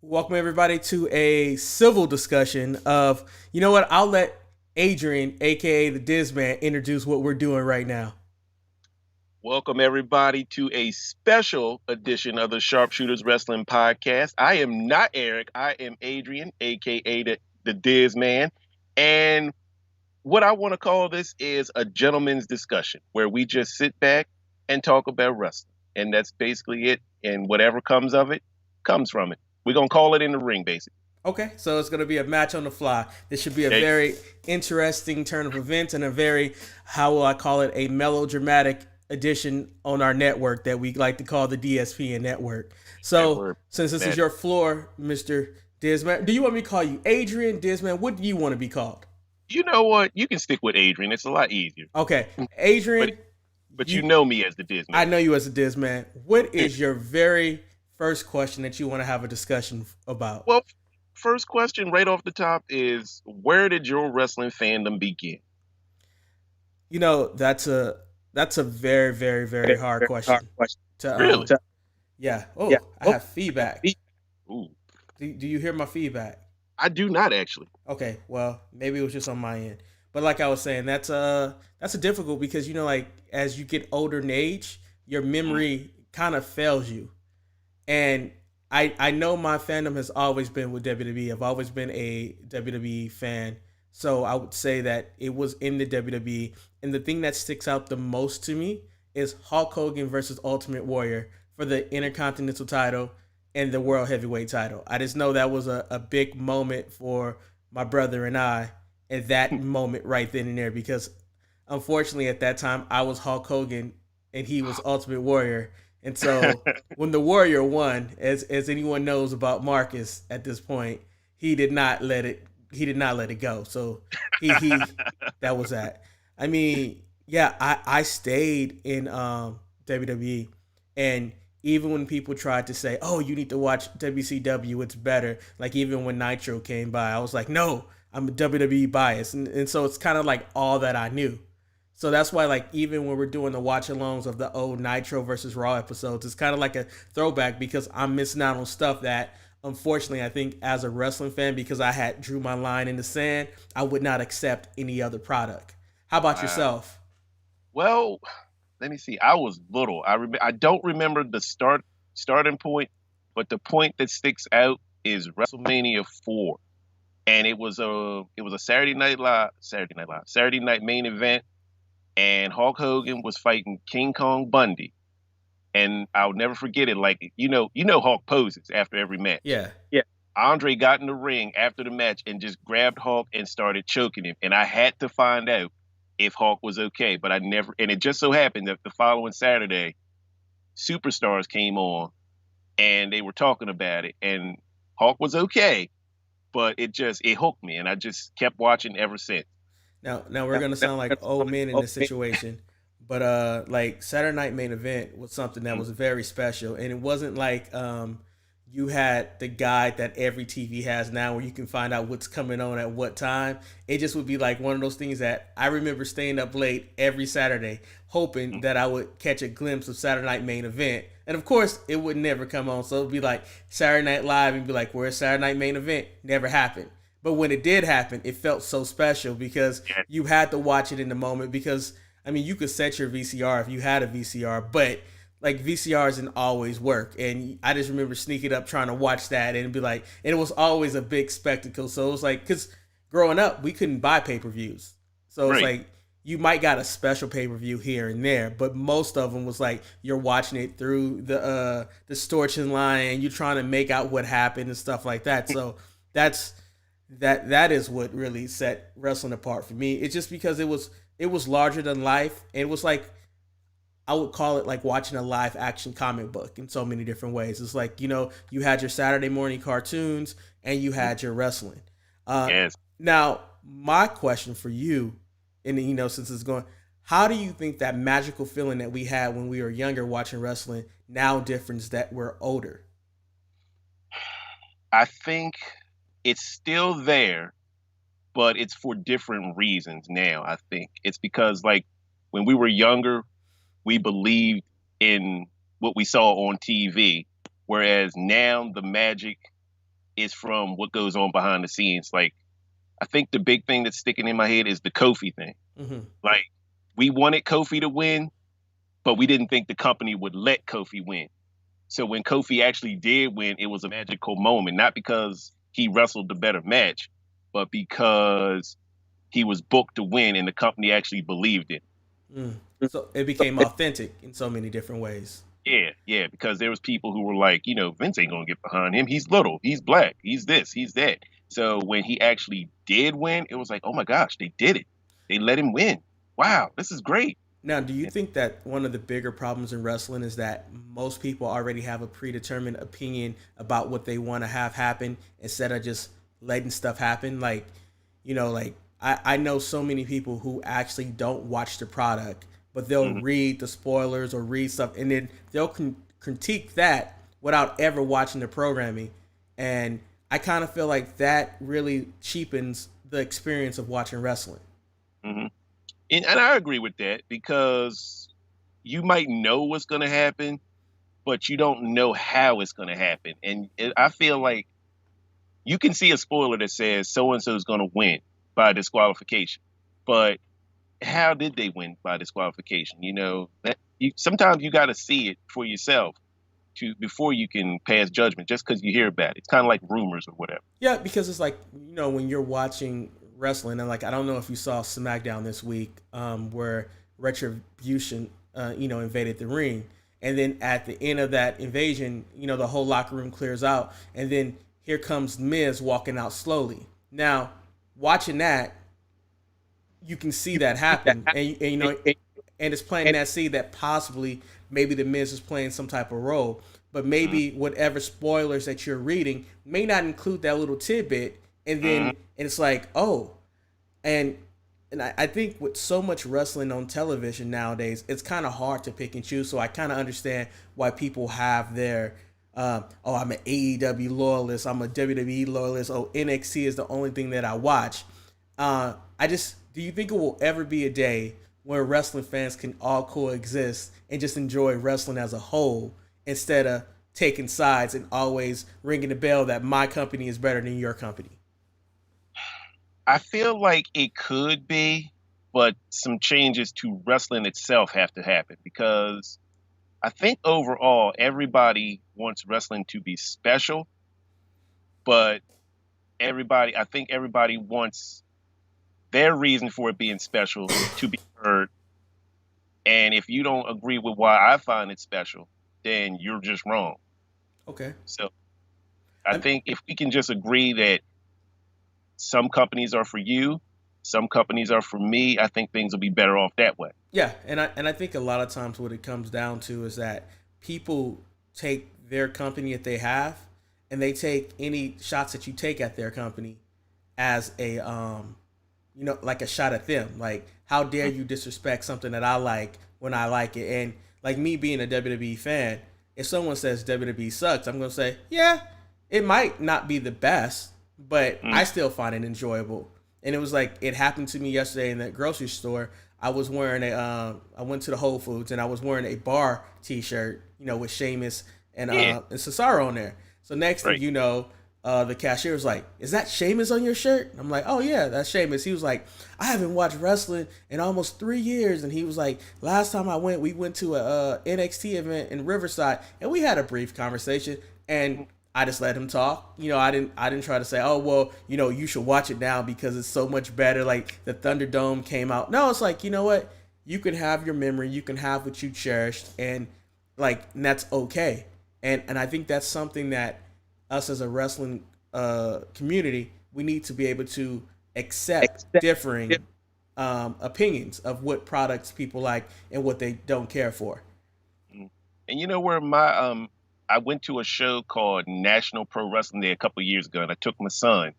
Welcome everybody to a civil discussion of, you know what, I'll let Adrian, aka the Dizman, introduce what we're doing right now. Welcome, everybody, to a special edition of the Sharpshooters Wrestling Podcast. I am not Eric. I am Adrian, aka the Diz Man. And what I want to call this is a gentleman's discussion where we just sit back and talk about wrestling. And that's basically it. And whatever comes of it, comes from it. We're going to call it in the ring, basically. Okay, so it's going to be a match on the fly. This should be a Okay. very interesting turn of events and a very, how will I call it, a melodramatic edition on our network that we like to call the DSPN network. That So, word. since this is That, your floor, Mr. Dizman, do you want me to call you Adrian, Dizman? What do you want to be called? you know what? You can stick with Adrian. It's a lot easier. Okay, But Adrian, but you you know me as the Diz I Man. know you as a Diz man. What is your very first question that you want to have a discussion about? Well, first question right off the top is where did your wrestling fandom begin? You know, that's a very hard question. To Really? yeah. Oh, I have feedback. Ooh, Do you hear my feedback? I do not actually. Okay, well, maybe it was just on my end. But like I was saying, that's a difficult because like as you get older in age, your Mm, memory kind of fails you. And I know my fandom has always been with WWE. I've always been a WWE fan. So I would say that it was in the WWE. And the thing that sticks out the most to me is Hulk Hogan versus Ultimate Warrior for the Intercontinental title and the World Heavyweight title. I just know that was a big moment for my brother and I at that moment right then and there because unfortunately at that time I was Hulk Hogan and he was Ultimate Warrior. And so when the Warrior won, as anyone knows about Marcus at this point, he did not let it go. So he that was that. I mean, yeah, I stayed in WWE, and even when people tried to say, "Oh, you need to watch WCW, it's better," like even when Nitro came by, I was like, "No, I'm a WWE bias," and so it's kind of like all that I knew. So that's why, like, even when we're doing the watch alongs of the old Nitro versus Raw episodes, it's kind of like a throwback because I'm missing out on stuff that, unfortunately, I think as a wrestling fan, because I had drew my line in the sand, I would not accept any other product. How about wow. yourself? Well, let me see. I was little. I don't remember the starting point, but the point that sticks out is WrestleMania 4. And it was a Saturday night main event and Hulk Hogan was fighting King Kong Bundy. And I'll never forget it. Like you know Hulk poses after every match. Yeah. Yeah. Andre got in the ring after the match and just grabbed Hulk and started choking him. And I had to find out if Hulk was okay, but I never. And it just so happened that the following Saturday, Superstars came on and they were talking about it, and Hulk was okay, but it hooked me, and I just kept watching ever since. Now we're gonna sound like old men in this situation, but like Saturday Night Main Event was something that Mm, was very special, and it wasn't like you had the guide that every TV has now, where you can find out what's coming on at what time. It just would be like one of those things that I remember staying up late every Saturday, hoping mm. that I would catch a glimpse of Saturday Night Main Event, and of course it would never come on. So it'd be like Saturday Night Live, and be like, "Where's Saturday Night Main Event?" Never happened. But when it did happen, it felt so special because Yeah. you had to watch it in the moment. Because I mean, you could set your VCR if you had a VCR, but like VCRs didn't always work. And I just remember sneaking up trying to watch that and be like, and it was always a big spectacle. So it was like, because growing up, we couldn't buy pay per views, so it's Right. like you might got a special pay per view here and there, but most of them was like you're watching it through the distortion line and you're trying to make out what happened and stuff like that. So that's that is what really set wrestling apart for me. It's just because it was larger than life. And it was like I would call it like watching a live action comic book in so many different ways. It's like you had your Saturday morning cartoons and you Mm, had your wrestling. Uh, yes. Now my question for you, and since it's going, how do you think that magical feeling that we had when we were younger watching wrestling now differs that we're older? I think it's still there, but it's for different reasons now. I think it's because like when we were younger, we believed in what we saw on TV, whereas now the magic is from what goes on behind the scenes. Like, I think the big thing that's sticking in my head is the Kofi thing. Mm-hmm. Like, we wanted Kofi to win, but we didn't think the company would let Kofi win. So when Kofi actually did win, it was a magical moment, not because he wrestled the better match, but because he was booked to win and the company actually believed it. Mm. So it became authentic in so many different ways. Yeah, because there was people who were like, Vince ain't gonna get behind him. He's little, he's black, he's this, he's that. So when he actually did win, it was like, oh my gosh, they did it. They let him win. Wow, this is great. Now, do you think that one of the bigger problems in wrestling is that most people already have a predetermined opinion about what they want to have happen instead of just letting stuff happen? Like, like I know so many people who actually don't watch the product, but they'll Mm-hmm. read the spoilers or read stuff, and then they'll critique that without ever watching the programming. And I kind of feel like that really cheapens the experience of watching wrestling. Mm-hmm. And I agree with that because you might know what's going to happen, but you don't know how it's going to happen. And I feel like you can see a spoiler that says so and so is going to win by disqualification, but how did they win by disqualification? Sometimes you got to see it for yourself before you can pass judgment. Just because you hear about it, it's kind of like rumors or whatever. Yeah, because it's like when you're watching wrestling, and like I don't know if you saw SmackDown this week, where Retribution, invaded the ring, and then at the end of that invasion, the whole locker room clears out, and then here comes Miz walking out slowly. Now, watching that, you can see that happen, and it's planting that seed that possibly maybe the Miz is playing some type of role, but maybe whatever spoilers that you're reading may not include that little tidbit, and then and it's like, oh, and I think with so much wrestling on television nowadays, it's kind of hard to pick and choose. So I kind of understand why people have their, I'm an AEW loyalist, I'm a WWE loyalist, oh, NXT is the only thing that I watch. Do you think it will ever be a day where wrestling fans can all coexist and just enjoy wrestling as a whole instead of taking sides and always ringing the bell that my company is better than your company? I feel like it could be, but some changes to wrestling itself have to happen because I think overall everybody wants wrestling to be special, but I think everybody wants their reason for it being special to be heard. And if you don't agree with why I find it special, then you're just wrong. Okay. So I think if we can just agree that some companies are for you, some companies are for me, I think things will be better off that way. Yeah, and I think a lot of times what it comes down to is that people take their company that they have, and they take any shots that you take at their company as a like a shot at them. Like, how dare you disrespect something that I like when I like it? And like me being a WWE fan, if someone says WWE sucks, I'm gonna say, yeah, it might not be the best, but I still find it enjoyable. And it was like it happened to me yesterday in that grocery store. I was wearing I went to the Whole Foods and I was wearing a bar T-shirt, with Sheamus and Cesaro on there. So next thing you know, the cashier was like, "Is that Sheamus on your shirt?" And I'm like, "Oh yeah, that's Sheamus." He was like, "I haven't watched wrestling in almost 3 years," and he was like, "Last time we went to a NXT event in Riverside, and we had a brief conversation." And I just let him talk. I didn't try to say, "Oh well, you should watch it now because it's so much better." Like the Thunderdome came out. No, it's like, you know what? You can have your memory, you can have what you cherished, and that's okay. And I think that's something that us as a wrestling community, we need to be able to accept differing opinions of what products people like and what they don't care for. And you know where I went to a show called National Pro Wrestling Day a couple of years ago, and I took my son,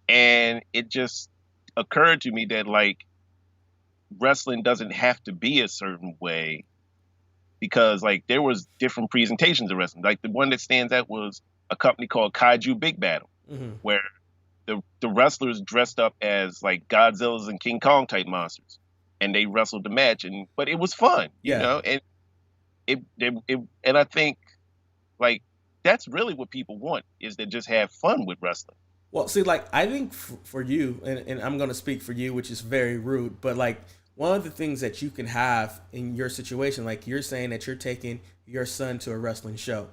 and it just occurred to me that wrestling doesn't have to be a certain way because there was different presentations of wrestling. Like the one that stands out was a company called Kaiju Big Battle, where the wrestlers dressed up as like Godzilla's and King Kong type monsters, and they wrestled the match, but it was fun, and and I think that's really what people want, is to just have fun with wrestling. Well, see, like I think for you, and I'm going to speak for you, which is very rude, but like one of the things that you can have in your situation, like you're saying that you're taking your son to a wrestling show,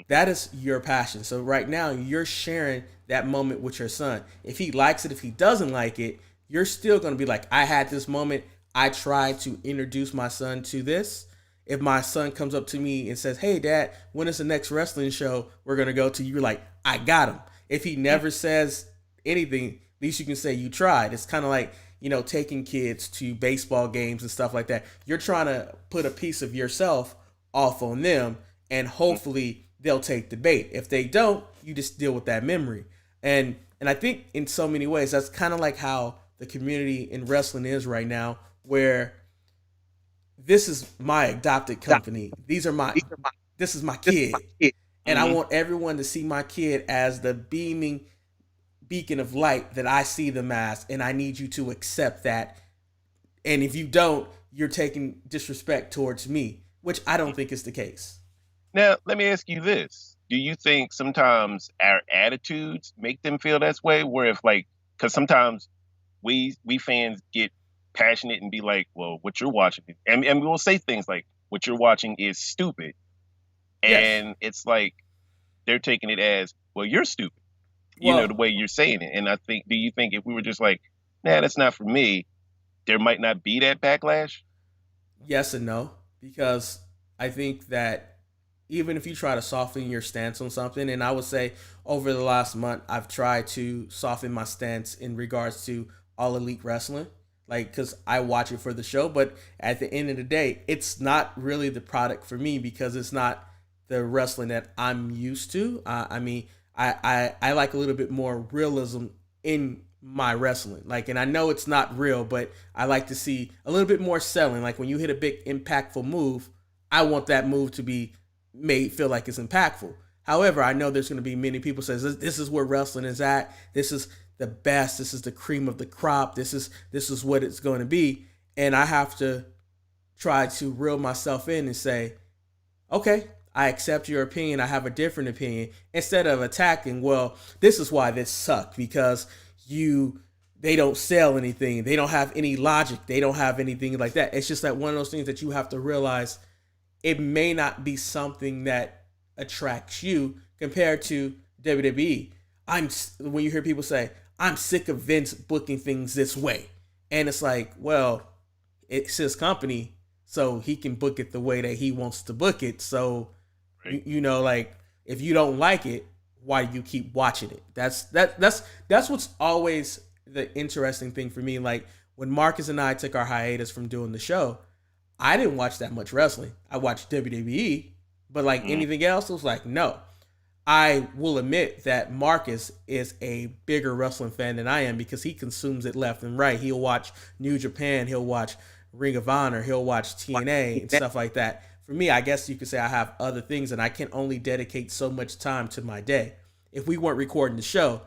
that is your passion. So right now, you're sharing that moment with your son. If he likes it, if he doesn't like it, you're still going to be like, I had this moment. I tried to introduce my son to this. If my son comes up to me and says, "Hey, Dad, when is the next wrestling show we're gonna go to?" You're like, "I got him." If he never says anything, at least you can say you tried. It's kind of like taking kids to baseball games and stuff like that. You're trying to put a piece of yourself off on them, and hopefully they'll take the bait. If they don't, you just deal with that memory. And I think in so many ways that's kind of like how the community in wrestling is right now, where this is my adopted company. This is my kid. And I want everyone to see my kid as the beaming beacon of light that I see them as, and I need you to accept that. And if you don't, you're taking disrespect towards me, which I don't think is the case. Now, let me ask you this. Do you think sometimes our attitudes make them feel that way? Where if like, because sometimes we fans get passionate and be like, well, what you're watching, and we will say things like, what you're watching is stupid. Yes. And it's like they're taking it as, well, you're stupid. The Well, way you're saying it. And I think, do you think if we were just like, nah, that's not for me, there might not be that backlash? yes and no, because I think that even if you try to soften your stance on something, and I would say over the last month, I've tried to soften my stance in regards to All Elite Wrestling, like because I watch it for the show, but at the end of the day, it's not really the product for me because it's not the wrestling that I'm used to. I mean, I like a little bit more realism in my wrestling. Like, and I know it's not real, but I like to see a little bit more selling. Like when you hit a big impactful move, I want that move to be made feel like it's impactful. However, I know there's going to be many people says this is where wrestling is at. This is the best. This is the cream of the crop. This is what it's going to be, and I have to try to reel myself in and say, okay, I accept your opinion. I have a different opinion. Instead of attacking, well, this is why this sucked because they don't sell anything. They don't have any logic. They don't have anything like that. It's just that one of those things that you have to realize it may not be something that attracts you compared to WWE. When you hear people say, "I'm sick of Vince booking things this way," and it's like, well, it's his company, so he can book it the way that he wants to book it. So, Right. like if you don't like it, why do you keep watching it? That's what's always the interesting thing for me. Like when Marcus and I took our hiatus from doing the show, I didn't watch that much wrestling. I watched WWE, but like Mm, anything else, it was like no. I will admit that Marcus is a bigger wrestling fan than I am because he consumes it left and right. He'll watch New Japan, he'll watch Ring of Honor, he'll watch TNA and stuff like that. For me, I guess you could say I have other things and I can only dedicate so much time to my day. If we weren't recording the show,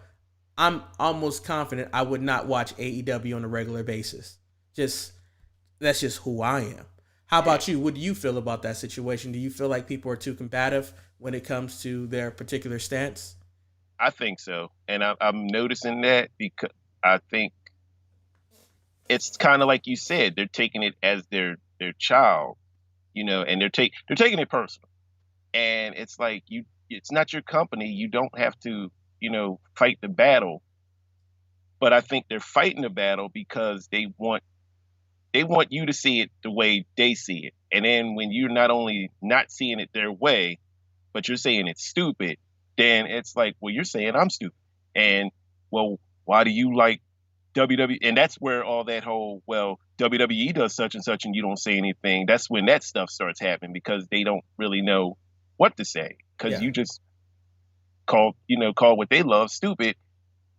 I'm almost confident I would not watch AEW on a regular basis. Just that's just who I am. How yeah, about you? What do you feel about that situation? Do you feel like people are too combative when it comes to their particular stance? I think so. And I'm noticing that because I think it's kind of like you said, they're taking it as their child, and they're taking it personal. And it's like it's not your company. You don't have to, fight the battle. But I think they're fighting the battle because they want you to see it the way they see it. And then when you're not only not seeing it their way, but you're saying it's stupid, then it's like, well, you're saying I'm stupid. And well, why do you like WWE? And that's where all that whole, well, WWE does such and such and you don't say anything. That's when that stuff starts happening because they don't really know what to say. Because Yeah. you just call what they love stupid,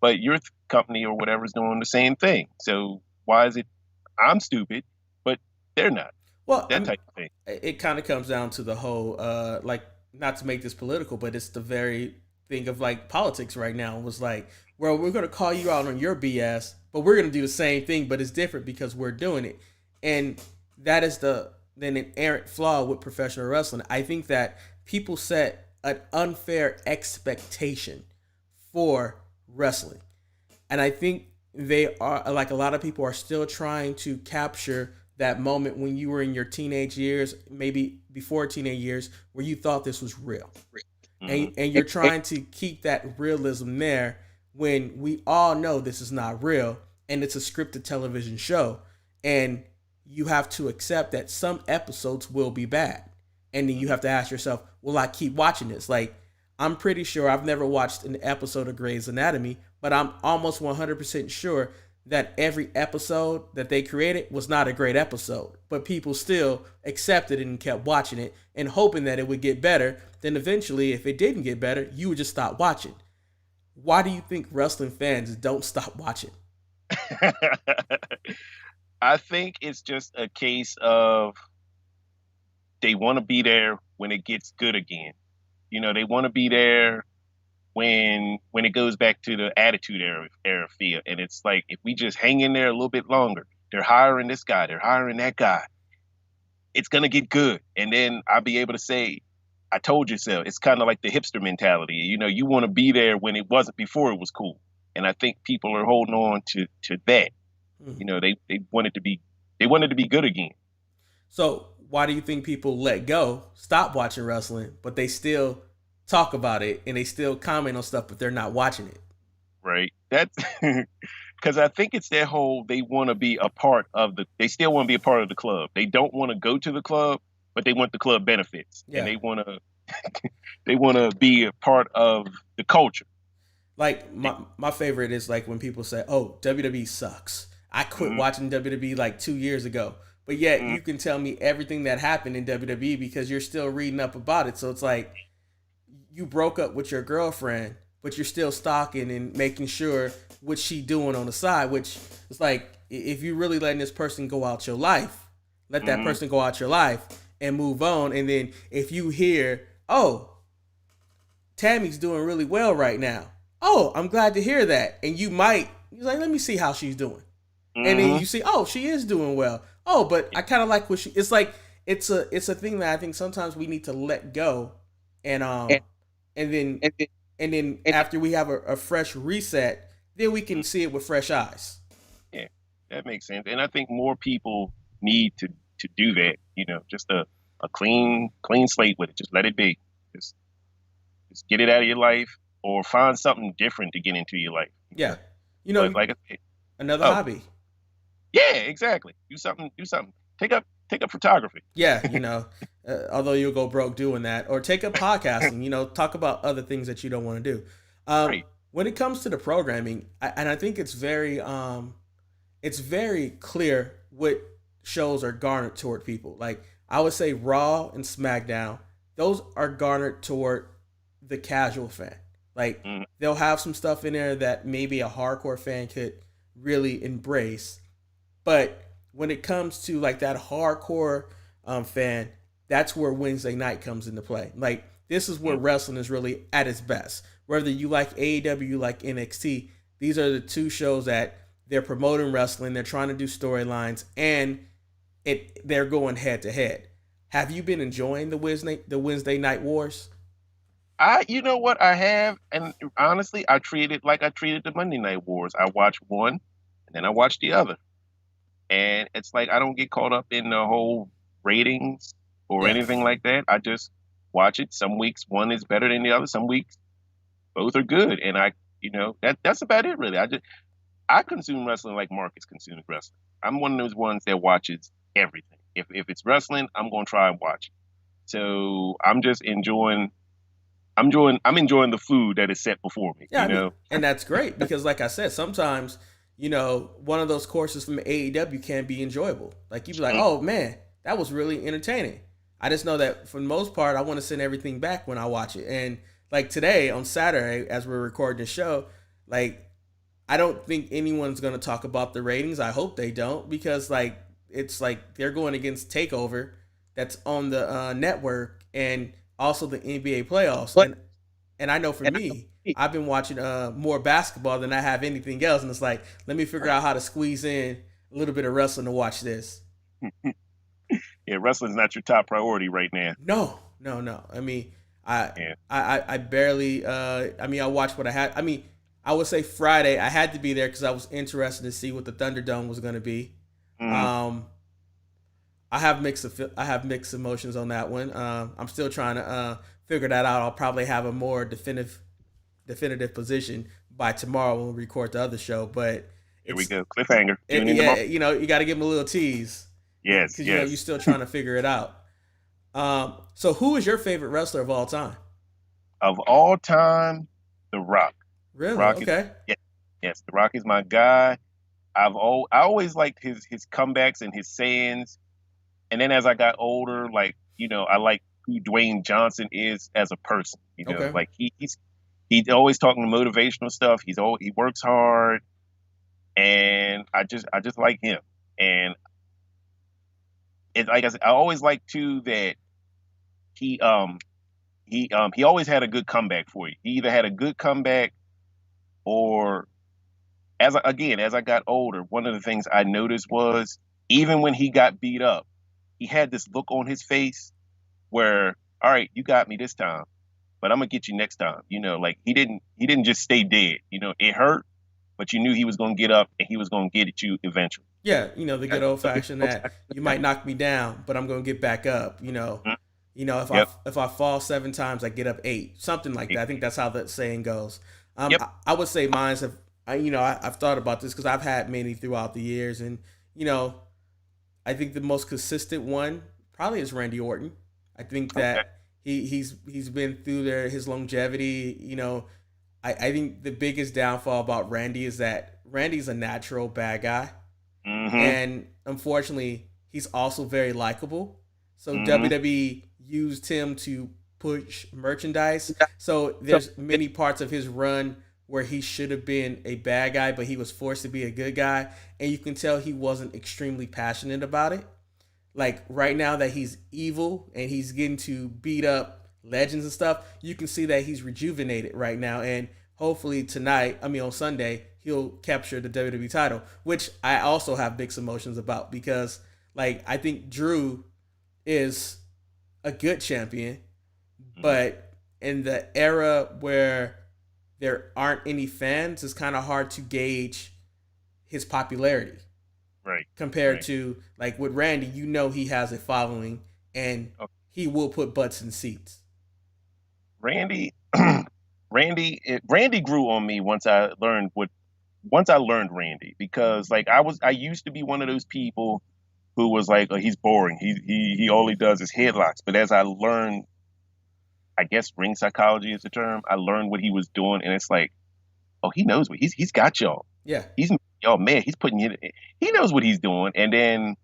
but your company or whatever is doing the same thing. So why is it I'm stupid, but they're not? Well, I That mean, type of thing. it kind of comes down to the whole, like, not to make this political, but it's the very thing of like politics right now. It was like, well, we're going to call you out on your BS, but we're going to do the same thing, but it's different because we're doing it. And that is then an errant flaw with professional wrestling. I think that people set an unfair expectation for wrestling. And I think they are, like, a lot of people are still trying to capture that moment when you were in your teenage years, maybe before teenage years, where you thought this was real. Mm-hmm. And you're trying to keep that realism there when we all know this is not real and it's a scripted television show. And you have to accept that some episodes will be bad. And then you have to ask yourself, will I keep watching this? Like, I'm pretty sure I've never watched an episode of Grey's Anatomy, but I'm almost 100% sure that every episode that they created was not a great episode. But people still accepted it and kept watching it and hoping that it would get better. Then eventually, if it didn't get better, you would just stop watching. Why do you think wrestling fans don't stop watching? I think it's just a case of they want to be there when it gets good again. You know, they want to be there when it goes back to the attitude era feel. And it's like, if we just hang in there a little bit longer, they're hiring this guy, they're hiring that guy, it's gonna get good. And then I'll be able to say, I told you so. It's kind of like the hipster mentality. You know, you want to be there when it wasn't, before it was cool. And I think people are holding on to that. You know, they wanted to be good again. So why do you think people let go, stop watching wrestling, but they still talk about it and they still comment on stuff, but they're not watching it? Right. That's because I think it's their whole, they want to be a part of they still want to be a part of the club. They don't want to go to the club, but they want the club benefits. Yeah. And they want to they want to be a part of the culture. Like, my favorite is like when people say, "Oh, WWE sucks. I quit watching WWE like 2 years ago." But yet you can tell me everything that happened in WWE because you're still reading up about it. So it's like you broke up with your girlfriend, but you're still stalking and making sure what she doing on the side, which is like, if you really letting this person go out your life, let that person go out your life and move on. And then if you hear, "Oh, Tammy's doing really well right now. Oh, I'm glad to hear that." And you're like, let me see how she's doing. And then you see, oh, she is doing well. Oh, but I kind of like what it's like. It's a thing that I think sometimes we need to let go, and then after we have a fresh reset, then we can see it with fresh eyes. Yeah, that makes sense. And I think more people need to do that. You know, just a clean slate with it. Just let it be. Just get it out of your life, or find something different to get into your life. Yeah, you know, but like I said, another hobby. Yeah, exactly. Do something. Take up photography. Yeah, you know, although you'll go broke doing that, or take up podcasting. You know, talk about other things that you don't want to do. Right. When it comes to the programming, and I think it's very clear what shows are garnered toward people. Like, I would say Raw and SmackDown, those are garnered toward the casual fan. Like, they'll have some stuff in there that maybe a hardcore fan could really embrace. But when it comes to like that hardcore fan, that's where Wednesday night comes into play. Like, this is where wrestling is really at its best. Whether you like AEW, you like NXT, these are the two shows that they're promoting wrestling, they're trying to do storylines, and they're going head to head. Have you been enjoying the Wednesday Night Wars? You know what, I have, and honestly, I treat it like I treated the Monday Night Wars. I watch one, and then I watch the other. And it's like, I don't get caught up in the whole ratings or anything like that. I just watch it. Some weeks one is better than the other. Some weeks both are good. And that's about it, really. I consume wrestling like Marcus consumes wrestling. I'm one of those ones that watches everything. If it's wrestling, I'm gonna try and watch it. So I'm just enjoying the food that is set before me. Yeah, and that's great because, like I said, sometimes, one of those courses from AEW can be enjoyable. Like, you'd be like, "Oh man, that was really entertaining." I just know that for the most part, I want to send everything back when I watch it. And like today on Saturday, as we're recording the show, like, I don't think anyone's going to talk about the ratings. I hope they don't, because like, it's like they're going against TakeOver that's on the network, and also the NBA playoffs. And I know for me, I've been watching more basketball than I have anything else. And it's like, let me figure out how to squeeze in a little bit of wrestling to watch this. Yeah, wrestling's not your top priority right now. No. I mean, I Yeah. I barely. I mean, I watched what I had. I mean, I would say Friday. I had to be there because I was interested to see what the Thunderdome was going to be. Mm-hmm. Um, I have mixed emotions on that one. I'm still trying to figure that out. I'll probably have a more definitive position by tomorrow when we record the other show. But Here we it's go. Cliffhanger. Tune in tomorrow. yeah, you got to give them a little tease Yes, because you're yes. still trying to figure it out. So who is your favorite wrestler of all time? Of all time, The Rock. The Really? Rock is Okay. yes, yes. The Rock is my guy. I always liked his comebacks and his sayings. And then as I got older, like I like who Dwayne Johnson is as a person. Okay. Like he's always talking motivational stuff. He works hard, and I just like him. And it, like I said, I always like too that he um he always had a good comeback for you. He either had a good comeback or as I got older, one of the things I noticed was even when he got beat up, he had this look on his face where, all right, you got me this time, but I'm gonna get you next time. Like he didn't just stay dead. It hurt, but you knew he was gonna get up and he was gonna get at you eventually. Yeah, the good old fashioned that you might knock me down, but I'm gonna get back up. Mhm. If I Yep. if I fall 7 times, I get up 8, something like that. I think that's how that saying goes. Yep. I would say mine's have I've thought about this because I've had many throughout the years, and you know, I think the most consistent one probably is Randy Orton. I think Okay. that he's been through there his longevity. I think the biggest downfall about Randy is that Randy's a natural bad guy, Mm-hmm. and unfortunately, he's also very likable. So Mm-hmm. WWE used him to push merchandise. So there's many parts of his run where he should have been a bad guy, but he was forced to be a good guy, and you can tell he wasn't extremely passionate about it. Like right now that he's evil and he's getting to beat up legends and stuff, you can see that he's rejuvenated right now. And hopefully tonight, I mean on Sunday, he'll capture the WWE title, which I also have mixed emotions about because like I think Drew is a good champion, Mm-hmm. but in the era where there aren't any fans, it's kind of hard to gauge his popularity Right. compared Right. to like with Randy, he has a following and Okay. he will put butts in seats. Randy, Randy grew on me once I learned Randy because like I used to be one of those people who was like, oh, he's boring. He all he does is headlocks. But as I learned, I guess ring psychology is the term. I learned what he was doing, and it's like, oh, he knows what he's got y'all. Yeah. He's y'all man. He's putting you. He knows what he's doing. And then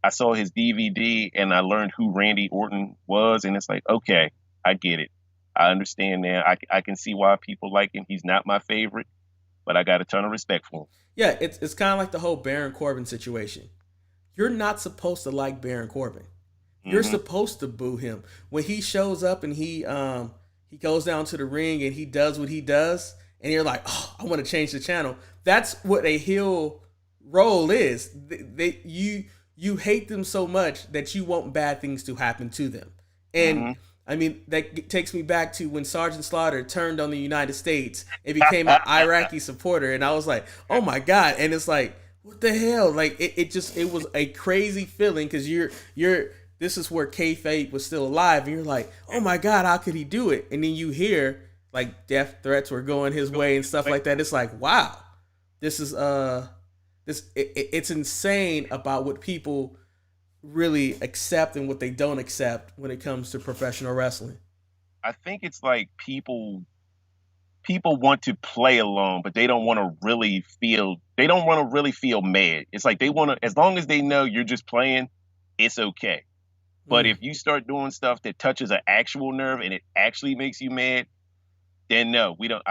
I saw his DVD, and I learned who Randy Orton was, and it's like, okay, I get it. I understand now. I can see why people like him. He's not my favorite, but I got a ton of respect for him. Yeah, it's kind of like the whole Baron Corbin situation. You're not supposed to like Baron Corbin. You're Hmm. supposed to boo him when he shows up and he goes down to the ring and he does what he does, and you're like, oh, I want to change the channel. That's what a heel role is. You hate them so much that you want bad things to happen to them, and Hmm. I mean that takes me back to when Sergeant Slaughter turned on the United States and became an Iraqi supporter, and I was like, oh my god, and it's like. What the hell? Like it was a crazy feeling because you're this is where kayfabe was still alive, and you're like, oh my god, how could he do it? And then you hear like death threats were going his way and stuff like that. It's like, wow, this is it's insane about what people really accept and what they don't accept when it comes to professional wrestling. I think it's like people want to play along, but they don't want to really feel. They don't want to really feel mad. It's like they want to, as long as they know you're just playing, it's okay. But Mm. if you start doing stuff that touches an actual nerve and it actually makes you mad, then no, we don't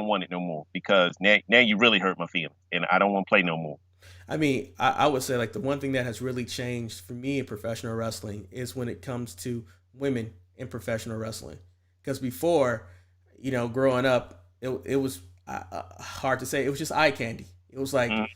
want it no more because now you really hurt my feelings, and I don't want to play no more. I mean, I would say like the one thing that has really changed for me in professional wrestling is when it comes to women in professional wrestling. Because before, growing up, it was hard to say. It was just eye candy. It was like, Mm,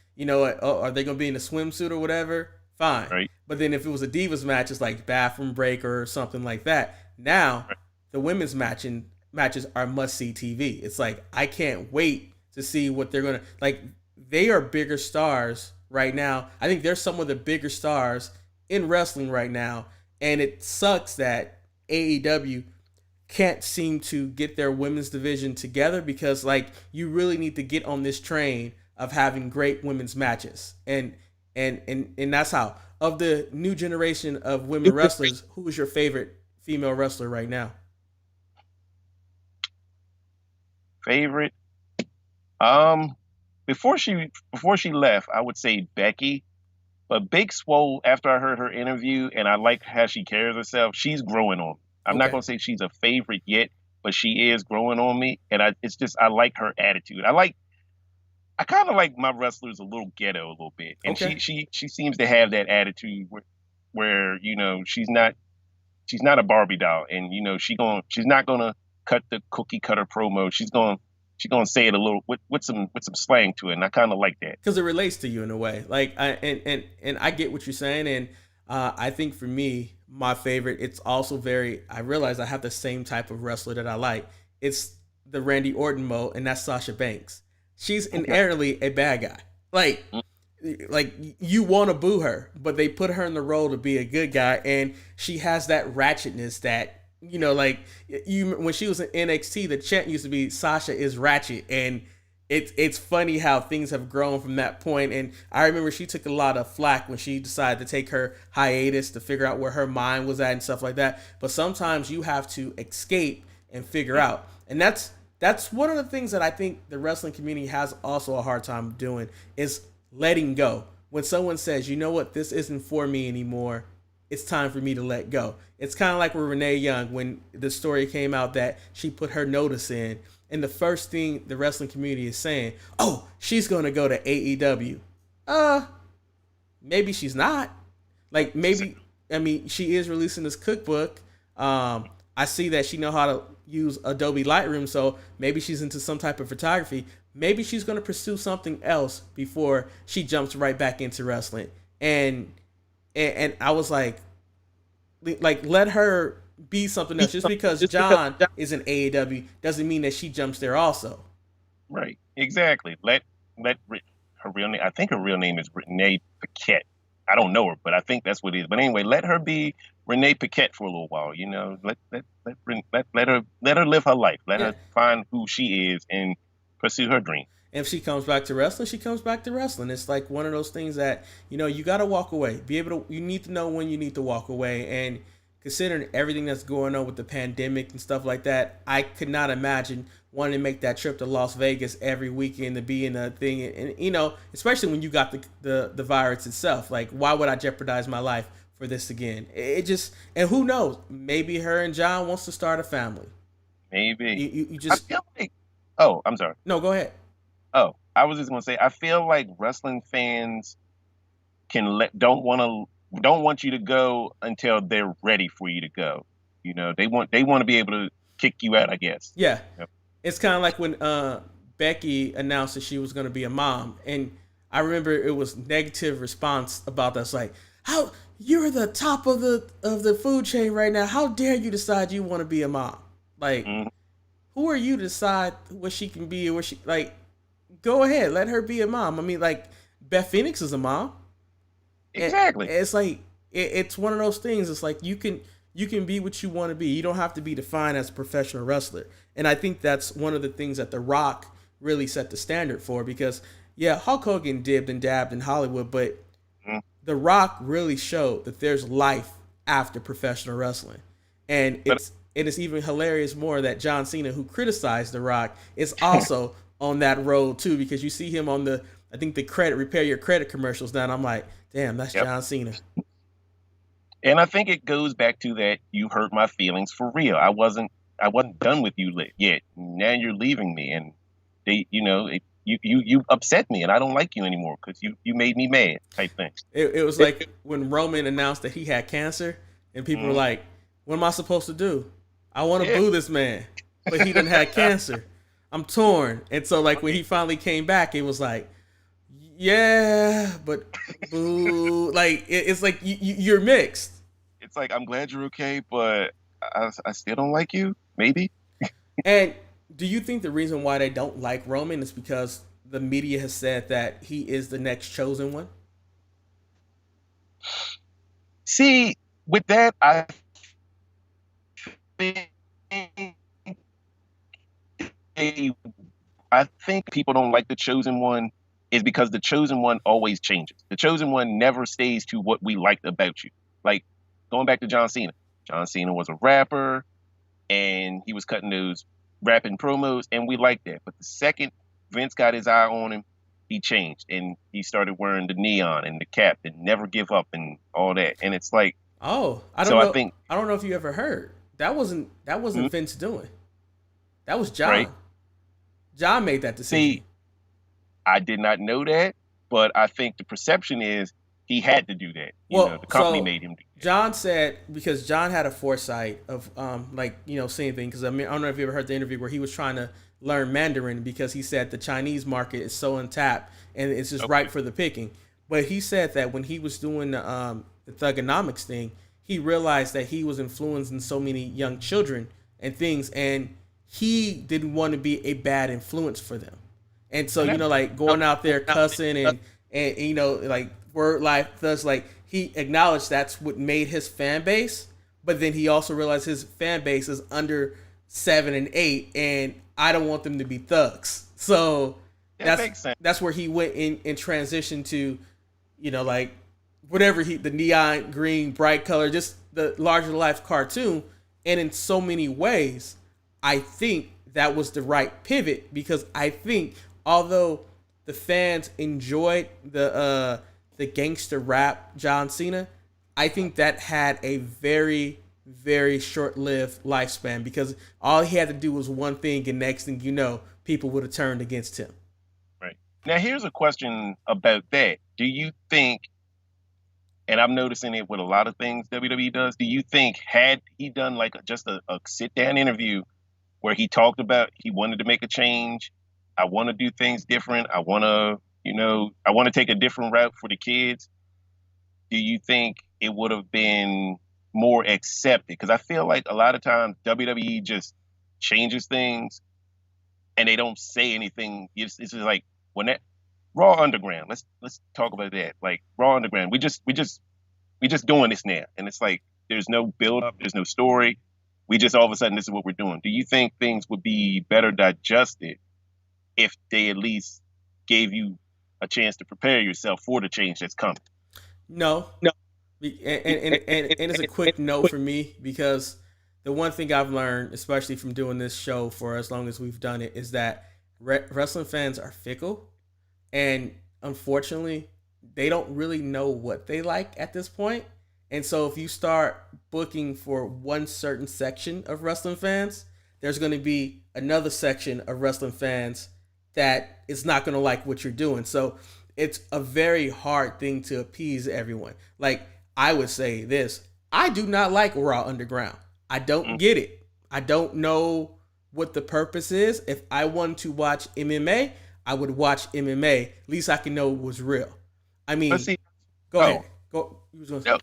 oh, are they going to be in a swimsuit or whatever? Fine. right. But then if it was a Divas match, it's like bathroom break or something like that. Now, Right. the women's matches are must see TV. It's like I can't wait to see what they're gonna like. They are bigger stars right now. I think they're some of the bigger stars in wrestling right now, and it sucks that AEW can't seem to get their women's division together because like you really need to get on this train of having great women's matches and that's how of the new generation of women wrestlers, who is your favorite female wrestler right now? Favorite? Um, before she left, I would say Becky. But Big Swole, after I heard her interview and I like how she carries herself, she's growing on me. I'm not Okay. gonna say she's a favorite yet, but she is growing on me, and it's just I like her attitude. I kind of like my wrestlers a little ghetto a little bit, and Okay. she seems to have that attitude where she's not a Barbie doll, and she's not gonna cut the cookie cutter promo. She's gonna say it a little with some slang to it, and I kind of like that. Because it relates to you in a way. Like and I get what you're saying, and I think for me, my favorite, it's also very. I realize I have the same type of wrestler that I like. It's the Randy Orton mode, and that's Sasha Banks. She's Okay. inherently a bad guy. Like you want to boo her, but they put her in the role to be a good guy, and she has that ratchetness that like you when she was in NXT, the chant used to be Sasha is ratchet, and it's funny how things have grown from that point. And I remember she took a lot of flack when she decided to take her hiatus to figure out where her mind was at and stuff like that. But sometimes you have to escape and figure out, and that's one of the things that I think the wrestling community has also a hard time doing is letting go. When someone says, you know what, this isn't for me anymore, it's time for me to let go. It's kind of like with Renee Young when the story came out that she put her notice in, and the first thing the wrestling community is saying, oh, she's going to go to AEW. Maybe she's not. Like maybe, I mean, she is releasing this cookbook. I see that she know how to use Adobe Lightroom, so maybe she's into some type of photography. Maybe she's going to pursue something else before she jumps right back into wrestling. And I was like let her be something else. Just because John is in AEW doesn't mean that she jumps there also. Right. Exactly. Her real name. I think her real name is Renee Paquette. I don't know her, but I think that's what it is. But anyway, let her be Renee Paquette for a little while. Let her live her life. Let Yeah. her find who she is and pursue her dream. And if she comes back to wrestling, she comes back to wrestling. It's like one of those things that you got to walk away. Be able to. You need to know when you need to walk away. And considering everything that's going on with the pandemic and stuff like that, I could not imagine wanting to make that trip to Las Vegas every weekend to be in a thing. And especially when you got the virus itself. Like, why would I jeopardize my life for this again? It just, and who knows? Maybe her and John wants to start a family. Maybe. You I just feel like. Oh, I'm sorry. no. Go ahead. Oh, I was just gonna say. I feel like wrestling fans don't want you to go until they're ready for you to go. They want to be able to kick you out, I guess. Yeah. Yep. It's kind of like when Becky announced that she was going to be a mom, and I remember it was negative response about that. It's like, how you're the top of the food chain right now. How dare you decide you want to be a mom? Like, Mhm. who are you to decide what she can be or what she like? Go ahead, let her be a mom. I mean, like Beth Phoenix is a mom. Exactly. It's like it's one of those things. It's like you can be what you want to be. You don't have to be defined as a professional wrestler. And I think that's one of the things that The Rock really set the standard for. Because yeah, Hulk Hogan dibbed and dabbed in Hollywood, but Mhm. The Rock really showed that there's life after professional wrestling. And But it is even hilarious more that John Cena, who criticized The Rock, is also on that road too, because you see him on the I think the credit repair your credit commercials now. And I'm like, damn, that's yep. John Cena. And I think it goes back to that you hurt my feelings for real. I wasn't done with you yet. Now you're leaving me, and you upset me, and I don't like you anymore because you made me mad type thing. It was like when Roman announced that he had cancer, and people were Mhm. like, "What am I supposed to do? I want to Yeah. boo this man, but he didn't have cancer. I'm torn." And so, like when he finally came back, it was like, "Yeah, but boo." Like it's like you're mixed. It's like I'm glad you're okay, but I still don't like you. maybe. And do you think the reason why they don't like Roman is because the media has said that he is the next chosen one? See, with that, think they I think people don't like the chosen one is because the chosen one always changes. The chosen one never stays to what we liked about you. Like going back to John Cena. John Cena was a rapper and he was cutting those rapping promos and we liked that. But the second Vince got his eye on him, he changed and he started wearing the neon and the cap and never give up and all that. And it's like, Oh, I don't so I know. think, I don't know if you ever heard. That wasn't mm, Vince doing. That was right? John. John made that decision. See, I did not know that, but I think the perception is he had to do that. Well, The company so made him do that. John said because John had a foresight of like seeing things. Because I mean I don't know if you ever heard the interview where he was trying to learn Mandarin because he said the Chinese market is so untapped and it's just Okay. ripe for the picking. But he said that when he was doing the thugonomics thing, he realized that he was influencing so many young children and things, and he didn't want to be a bad influence for them. And so And that, like going out there cussing and like word life thus like he acknowledged that's what made his fan base, but then he also realized his fan base is under 7 and 8, and I don't want them to be thugs. So that that's makes sense. that's where he went in transition to, like whatever the neon green bright color, just the larger than life cartoon. And in so many ways, I think that was the right pivot because I think although the fans enjoyed the gangster rap John Cena, I think that had a very very short lived lifespan because all he had to do was one thing, and next thing you know, people would have turned against him. Right. Now, here's a question about that. Do you think, and I'm noticing it with a lot of things WWE does, do you think had he done like just a sit down interview where he talked about he wanted to make a change, I want to do things different, I want to take a different route for the kids, do you think it would have been more accepted? Because I feel like a lot of times WWE just changes things and they don't say anything. It's just like when that Raw Underground. Let's talk about that. Like Raw Underground, we just doing this now, and it's like there's no build up, there's no story. We just all of a sudden this is what we're doing. Do you think things would be better digested if they at least gave you a chance to prepare yourself for the change that's coming? No, No. and it's a quick no for me because the one thing I've learned, especially from doing this show for as long as we've done it, is that wrestling fans are fickle, and unfortunately, they don't really know what they like at this point. And so, if you start booking for one certain section of wrestling fans, there's going to be another section of wrestling fans that is not going to like what you're doing. So, it's a very hard thing to appease everyone. Like, I would say this: I do not like Raw Underground. I don't Mm. get it. I don't know what the purpose is. If I wanted to watch MMA, I would watch MMA. At least I can know it was real. I But mean, see, go oh, ahead. Go. You was gonna say. no,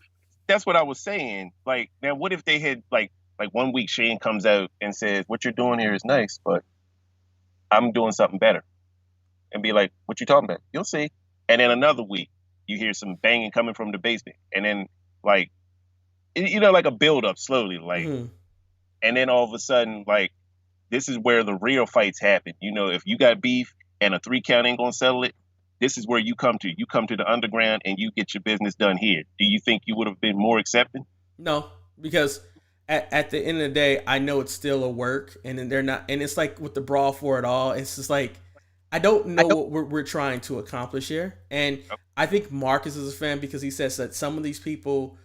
that's what I was saying. Like, now, what if they had like 1 week Shane comes out and says, "What you're doing here is nice, but I'm doing something better," and be like, "What you talking about?" You'll see. And then another week, you hear some banging coming from the basement, and then like like a build up slowly, like, Mm-hmm. and then all of a sudden, like, this is where the real fights happen. If you got beef and a 3 count ain't gonna settle it, this is where you come to. You come to the underground and you get your business done here. Do you think you would have been more accepting? No, because at the end of the day, I know it's still a work, and then they're not. And it's like with the brawl for it all, it's just like I don't know what we're trying to accomplish here. And I think Marcus is a fan because he says that some of these people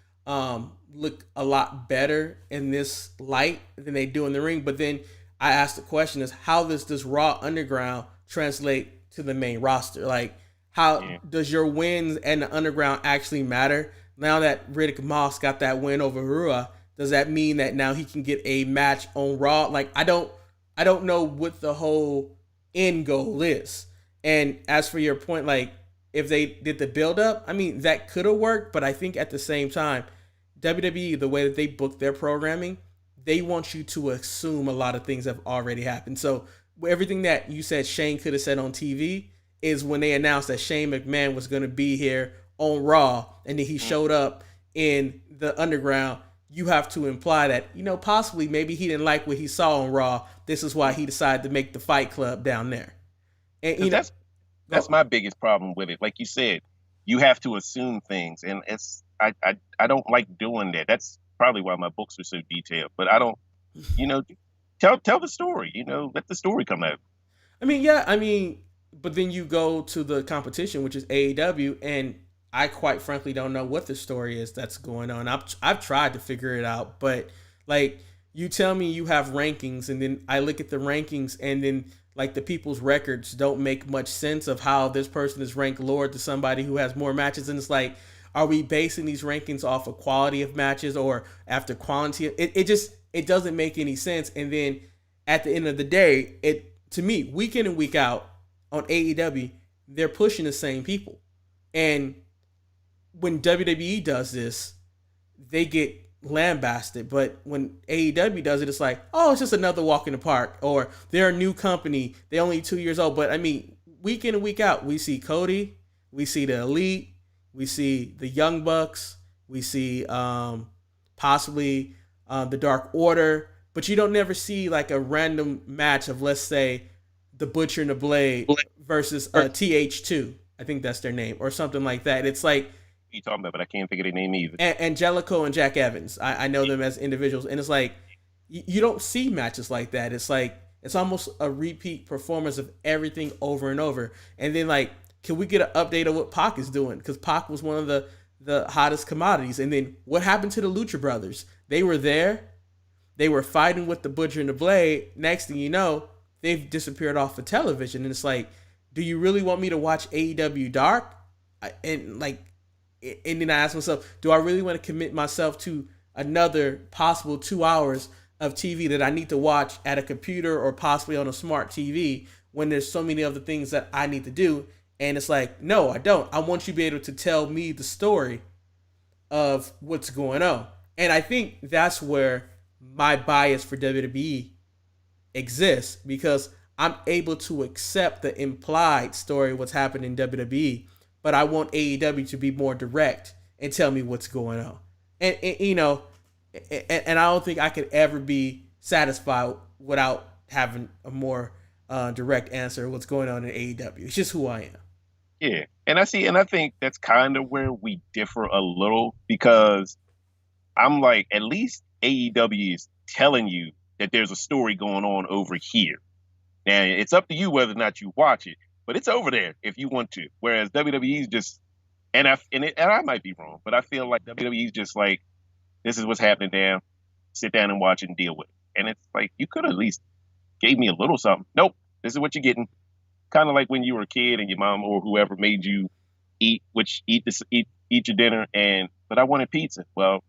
look a lot better in this light than they do in the ring. But then I asked the question: is how does this Raw Underground translate to the main roster? Like, how Yeah. does your wins and the Underground actually matter? Now that Riddick Moss got that win over Rua, does that mean that now he can get a match on Raw? Like, I don't know what the whole end goal is. And as for your point, like if they did the build up, I mean that could have worked, but I think at the same time, WWE, the way that they book their programming, they want you to assume a lot of things have already happened. So everything that you said Shane could have said on TV is when they announced that Shane McMahon was going to be here on Raw, and then he showed up in the Underground. You have to imply that, possibly maybe he didn't like what he saw on Raw. This is why he decided to make the Fight Club down there. And that's my biggest problem with it. Like you said, you have to assume things, and I don't like doing that. That's probably why my books are so detailed. But I don't, you know, tell the story. Let the story come out. But then you go to the competition, which is AEW, and I quite frankly don't know what the story is that's going on. I've tried to figure it out, but like you tell me you have rankings, and then I look at the rankings, and then like the people's records don't make much sense of how this person is ranked lower to somebody who has more matches, and it's like, are we basing these rankings off of quality of matches or after quantity? It doesn't make any sense. And then at the end of the day, to me, week in and week out on AEW, they're pushing the same people. And when WWE does this, they get lambasted. But when AEW does it, it's like, oh, it's just another walk in the park. Or they're a new company. They're only 2 years old. But week in and week out, we see Cody, we see the Elite, we see the Young Bucks, we see possibly the Dark Order. But you don't never see like a random match of, let's say, the Butcher and the Blade versus TH2. I think that's their name, or something like that. It's like, you talking about, but I can't think of their name either. Angelico and Jack Evans. I know them as individuals, and it's like you don't see matches like that. It's like it's almost a repeat performance of everything over and over. And then like, can we get an update of what Pac is doing? Because Pac was one of the hottest commodities. And then what happened to the Lucha Brothers? They were there. They were fighting with the Butcher and the Blade. Next thing you know, they've disappeared off of television. And it's like, do you really want me to watch AEW Dark? And then I ask myself, do I really want to commit myself to another possible 2 hours of TV that I need to watch at a computer or possibly on a smart TV when there's so many other things that I need to do? And it's like, no, I don't. I want you to be able to tell me the story of what's going on. And I think that's where my bias for WWE exists, because I'm able to accept the implied story of what's happening in WWE, but I want AEW to be more direct and tell me what's going on. And I don't think I could ever be satisfied without having a more direct answer of what's going on in AEW. It's just who I am. Yeah, and I think that's kind of where we differ a little, because I'm like, at least AEW is telling you that there's a story going on over here. Now, it's up to you whether or not you watch it, but it's over there if you want to. Whereas WWE's just, and I might be wrong, but I feel like WWE's just like, this is what's happening now. Sit down and watch it and deal with it. And it's like, you could at least gave me a little something. Nope, this is what you're getting. Kind of like when you were a kid and your mom or whoever made you eat your dinner, but I wanted pizza. Well,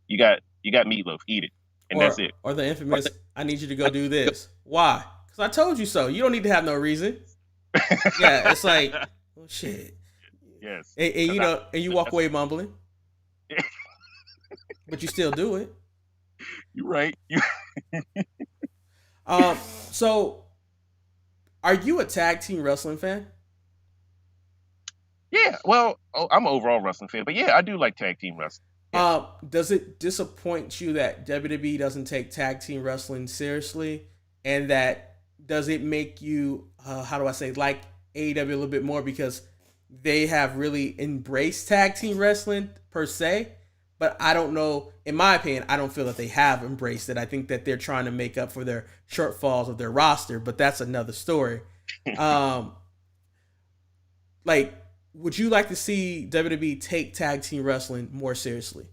you got meatloaf. Eat it, and that's it. Or the infamous, I need you to go do this. Why? Because I told you so. You don't need to have no reason. Yeah, it's like, oh shit. Yes. And you walk away mumbling, but you still do it. You're right. So, are you a tag team wrestling fan? Yeah. Well, I'm an overall wrestling fan, but yeah, I do like tag team wrestling. Yeah. Does it disappoint you that WWE doesn't take tag team wrestling seriously, and does it make you, like AEW a little bit more because they have really embraced tag team wrestling per se? But I don't know, in my opinion, I don't feel that they have embraced it. I think that they're trying to make up for their shortfalls of their roster, but that's another story. Would you like to see WWE take tag team wrestling more seriously?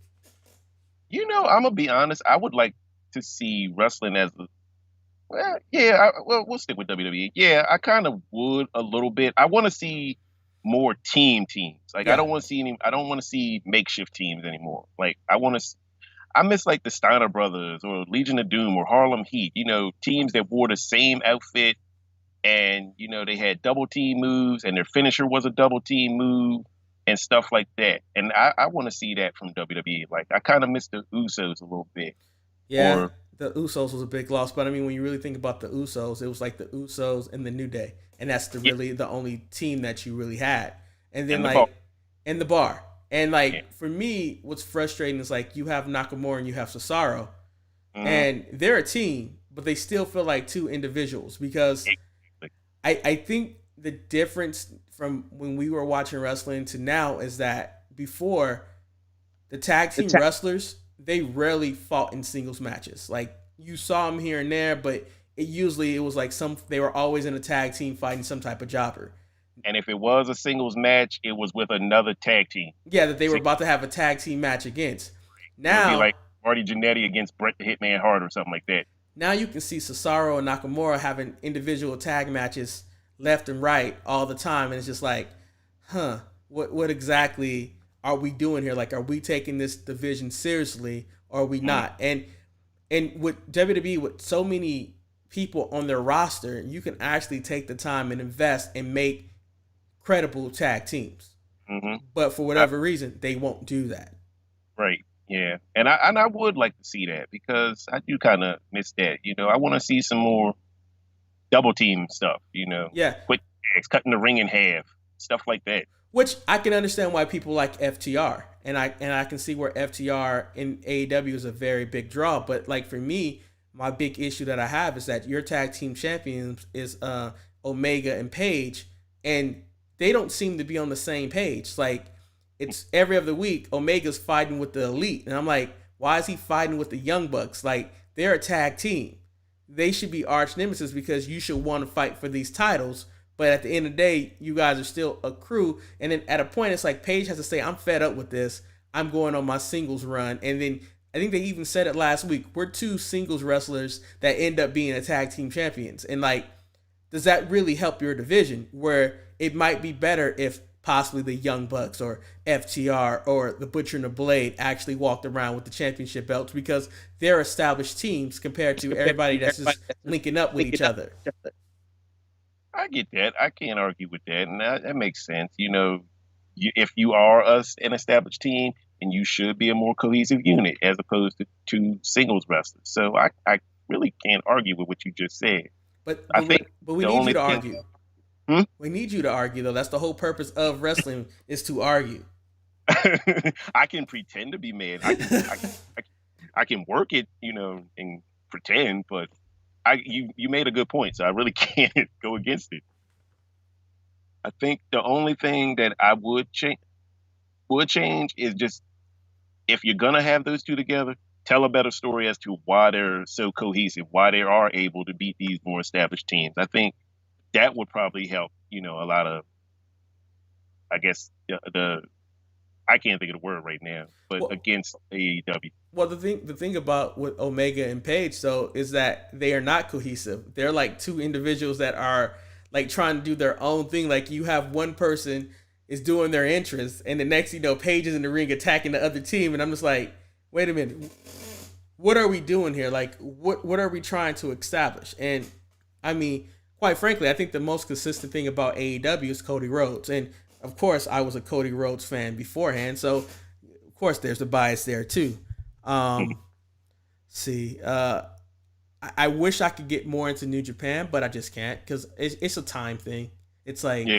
I'm gonna be honest. I would like to see wrestling as we'll stick with WWE. Yeah, I kind of would a little bit. I want to see more teams. Like, yeah. I don't want to see makeshift teams anymore. Like, I miss like the Steiner Brothers or Legion of Doom or Harlem Heat. Teams that wore the same outfit, and they had double team moves, and their finisher was a double team move and stuff like that. And I want to see that from WWE. Like, I kind of miss the Usos a little bit. Yeah, Or the Usos was a big loss, but I mean, when you really think about the Usos, it was like the Usos and the New Day, and that's yeah, the only team that you really had. And then and the ball. like in the bar, and Yeah. like for me, what's frustrating is like you have Nakamura and you have Cesaro, Mm-hmm. and they're a team, but they still feel like two individuals because I think the difference from when we were watching wrestling to now is that before the tag team wrestlers, they rarely fought in singles matches. Like you saw them here and there, but it was like they were always in a tag team fighting some type of jobber. And if it was a singles match, it was with another tag team. Yeah, that they were See, about to have a tag team match against. it would be Now, like Marty Jannetty against Bret the Hitman Hart or something like that. now you can see Cesaro and Nakamura having individual tag matches left and right all the time, and it's just like, huh, what exactly are we doing here? Like, are we taking this division seriously or are we Mm, not? And with WWE, with so many people on their roster, you can actually take the time and invest and make credible tag teams. mm-hmm. But for whatever reason, they won't do that. Right. Yeah. And I would like to see that because I do kind of miss that. I want to see some more double team stuff. Yeah, Quick tags, cutting the ring in half, stuff like that. which I can understand why people like FTR, and I can see where FTR in AEW is a very big draw. But like for me, my big issue that I have is that your tag team champions is Omega and Page, and they don't seem to be on the same page. Like it's every other week, Omega's fighting with the Elite, and I'm like, why is he fighting with the Young Bucks? Like they're a tag team. They should be arch nemesis because you should want to fight for these titles. But at the end of the day, you guys are still a crew. And then at a point, it's like Paige has to say, I'm fed up with this. I'm going on my singles run. And then I think they even said it last week. We're two singles wrestlers that end up being a tag team champions. And like, does that really help your division? Where it might be better if possibly the Young Bucks or FTR or the Butcher and the Blade actually walked around with the championship belts because they're established teams compared to everybody that's just linking up with each other. I get that. I can't argue with that, and that makes sense. If you are an established team, then you should be a more cohesive unit as opposed to two singles wrestlers. So I really can't argue with what you just said. But I but we, think but we the need you only to thing, argue. hmm? We need you to argue though. That's the whole purpose of wrestling is to argue. I can pretend to be mad. I can work it, and pretend, but you made a good point, so I really can't go against it. I think the only thing that I would change is just if you're gonna have those two together, tell a better story as to why they're so cohesive, why they are able to beat these more established teams. I think that would probably help, a lot of, I guess, the I can't think of the word right now, but Well, against AEW. well, the thing about with Omega and Page though is that they are not cohesive. They're like two individuals that are like trying to do their own thing. Like you have one person is doing their interests, and the next Page is in the ring attacking the other team, and I'm just like, wait a minute, what are we doing here? Like what are we trying to establish? And I mean, quite frankly, I think the most consistent thing about AEW is Cody Rhodes, and of course, I was a Cody Rhodes fan beforehand, so of course there's a bias there too. Um, see, I wish I could get more into New Japan, but I just can't because it's a time thing. It's like Yeah,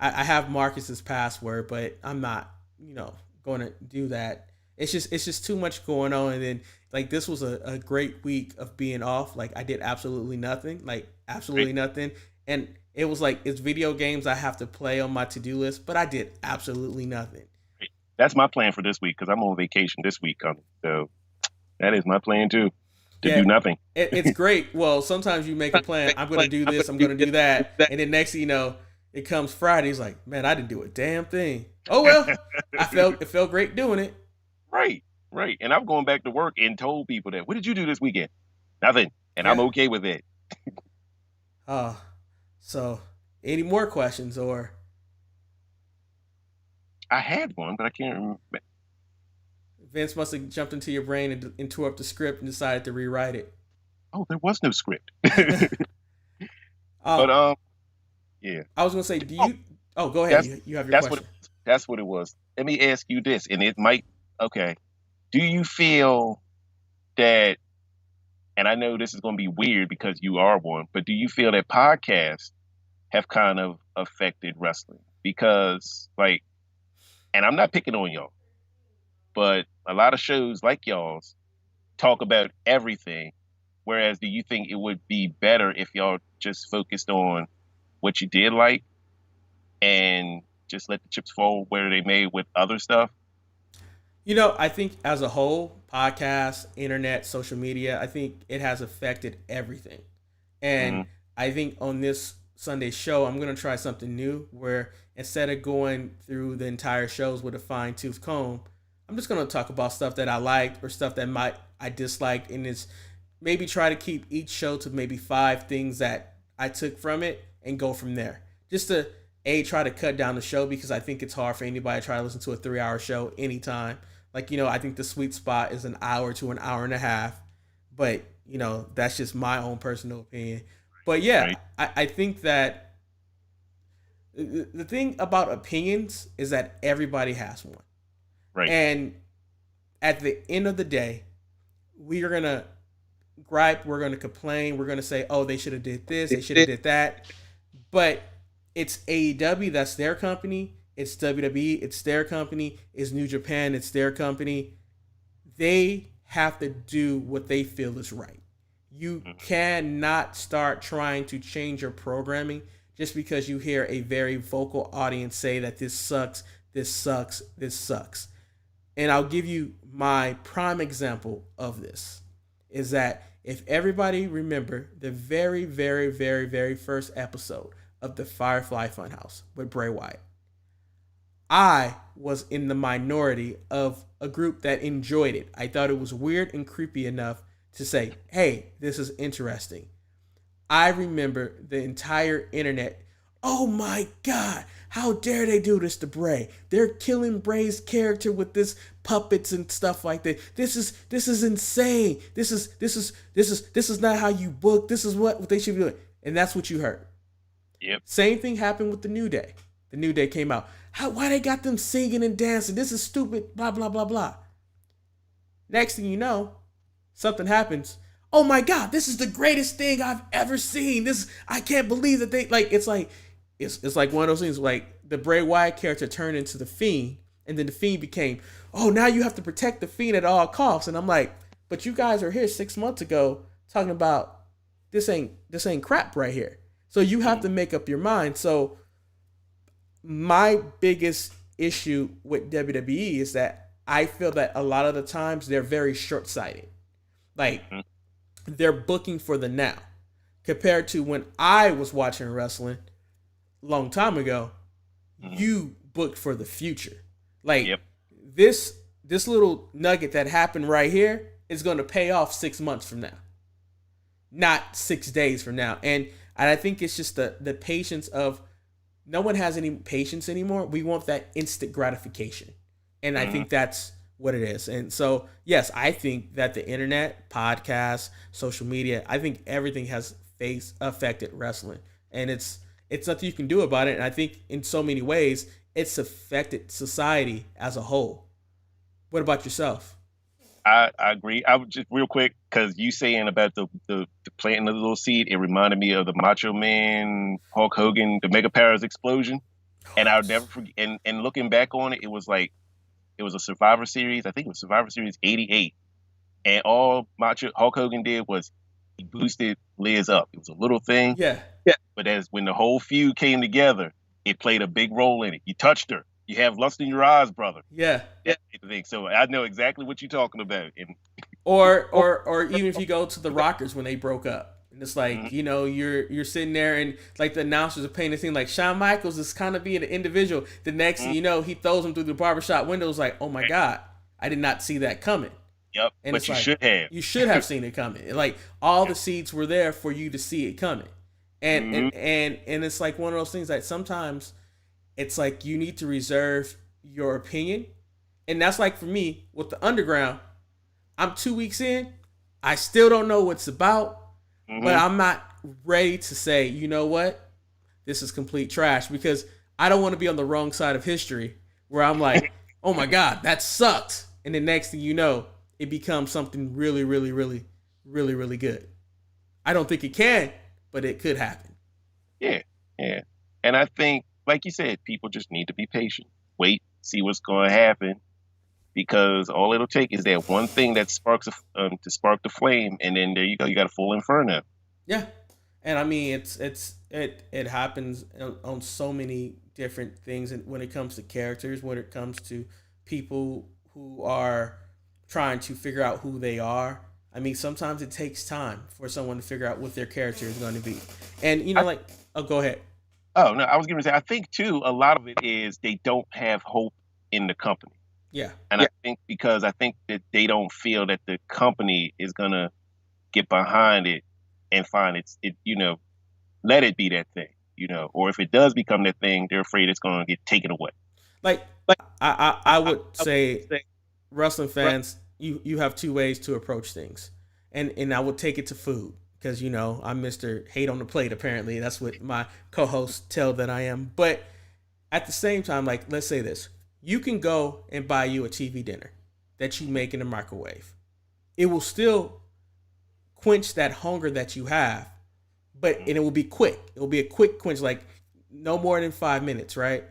I have Marcus's password, but I'm not, going to do that. It's just too much going on, and then like this was a great week of being off. Like I did absolutely nothing, like right. absolutely nothing, and it was like it's video games I have to play on my to do list, but I did absolutely nothing. That's my plan for this week because I'm on vacation this week coming. So that is my plan too, to Yeah, do nothing. it's great. Well, sometimes you make a plan. I'm going to do this. I'm going to do that, and then next thing you know, it comes Friday. It's like, man, I didn't do a damn thing. Oh well, it felt great doing it. Right, right. And I'm going back to work and told people that. What did you do this weekend? Nothing, and I'm Yeah. okay with it. Uh, so any more questions or I had one, but I can't remember. Vince must have jumped into your brain and tore up the script and decided to rewrite it. Oh, there was no script. But uh, yeah. I was gonna say, do Oh, you? Oh, go ahead. that's You have your that's what question. that's what it was. Let me ask you this, and it might. Okay. Do you feel that? and I know this is going to be weird because you are one, but do you feel that podcasts have kind of affected wrestling? Because, like, and I'm not picking on y'all, but a lot of shows like y'all's talk about everything. Whereas, do you think it would be better if y'all just focused on what you did like and just let the chips fall where they may with other stuff? I think as a whole, podcasts, internet, social media, I think it has affected everything. And Hmm. I think on this Sunday show, I'm going to try something new where instead of going through the entire shows with a fine tooth comb, I'm just going to talk about stuff that I liked or stuff that I disliked, and it's maybe try to keep each show to maybe 5 things that I took from it and go from there. Just to try to cut down the show because I think it's hard for anybody to try to listen to a 3 hour show anytime. Like, I think the sweet spot is an hour to an hour and a half. But, that's just my own personal opinion. But yeah, Right, I think that the thing about opinions is that everybody has one. right. And at the end of the day, we are going to gripe, we're going to complain, we're going to say, oh, they should have did this, they should have did that. But it's AEW, that's their company. It's WWE, it's their company. It's New Japan, it's their company. They have to do what they feel is right. You Mhm. cannot start trying to change your programming just because you hear a very vocal audience say that this sucks, this sucks, this sucks. And I'll give you my prime example of this is that if everybody remember the very, very, very, very first episode of the Firefly Funhouse with Bray Wyatt, I was in the minority of a group that enjoyed it. I thought it was weird and creepy enough to say, hey, this is interesting. I remember the entire internet. Oh my God, how dare they do this to Bray? They're killing Bray's character with this puppets and stuff like that. This is insane. This is not how you book. This is what they should be doing. And that's what you heard. Yep. Same thing happened with the New Day. The New Day came out. Why they got them singing and dancing? This is stupid. Blah blah blah blah. Next thing you know, something happens. Oh my God, this is the greatest thing I've ever seen. I can't believe that they it's like one of those things like the Bray Wyatt character turned into the Fiend, and then the Fiend became, oh, now you have to protect the Fiend at all costs. And I'm like, but you guys are here 6 months ago talking about this ain't crap right here. So you have to make up your mind. So my biggest issue with WWE is that I feel that a lot of the times they're very short sighted. Like Mhm. they're booking for the now compared to when I was watching wrestling a long time ago. Mhm. You booked for the future. Like Yep. this little nugget that happened right here is going to pay off 6 months from now, not 6 days from now. And I think it's just the patience of no one has any patience anymore. We want that instant gratification. And I Mhm. think that's what it is. And so, yes, I think that the internet, podcasts, social media, I think everything has affected wrestling. And it's nothing you can do about it. And I think in so many ways, it's affected society as a whole. What about yourself? I agree. I would just real quick because you saying about the planting of the little seed, it reminded me of the Macho Man, Hulk Hogan, the Mega Powers explosion, and I'll never forget. And looking back on it, it was like it was a Survivor Series. I think it was Survivor Series '88, and all Macho Hulk Hogan did was he boosted Liz up. It was a little thing, Yeah, but as when the whole feud came together, it played a big role in it. You touched her. You have lust in your eyes, brother. yeah. So I know exactly what you're talking about. And Or even if you go to the Rockers when they broke up, and it's like mhm, you're sitting there and like the announcers are painting a scene like Shawn Michaels is kind of being an individual. The next thing mhm, you know, he throws him through the barbershop window. It's like, oh my God, I did not see that coming. yep, And but it's you like should have. you should have seen it coming. And like all the seeds were there for you to see it coming. And Hmm. and it's like one of those things that sometimes it's like you need to reserve your opinion. And that's like for me with the underground, I'm 2 weeks in. I still don't know what it's about, but Hmm. I'm not ready to say, you know what, this is complete trash because I don't want to be on the wrong side of history where I'm like, oh my God, that sucks. And the next thing you know, it becomes something really, really, really, really, really good. I don't think it can, but it could happen. Yeah, yeah. And I think, like you said, people just need to be patient. Wait, see what's going to happen, because all it'll take is that one thing that sparks to spark the flame, and then there you go. You got a full inferno. Yeah, and I mean it happens on so many different things, and when it comes to characters, when it comes to people who are trying to figure out who they are. I mean, sometimes it takes time for someone to figure out what their character is going to be, and I, like, oh, go ahead. oh no, I was going to say, I think too, a lot of it is they don't have hope in the company. Yeah, And I think because I think that they don't feel that the company is gonna get behind it and find let it be that thing, or if it does become that thing, they're afraid it's gonna get taken away. like I would say wrestling fans, you have two ways to approach things, and I would take it to food because I'm Mister Hate on the Plate. Apparently, that's what my co-hosts tell that I am. But at the same time, like, let's say this: you can go and buy you a TV dinner that you make in the microwave. It will still quench that hunger that you have, and it will be quick. It will be a quick quench, like no more than 5 minutes, right?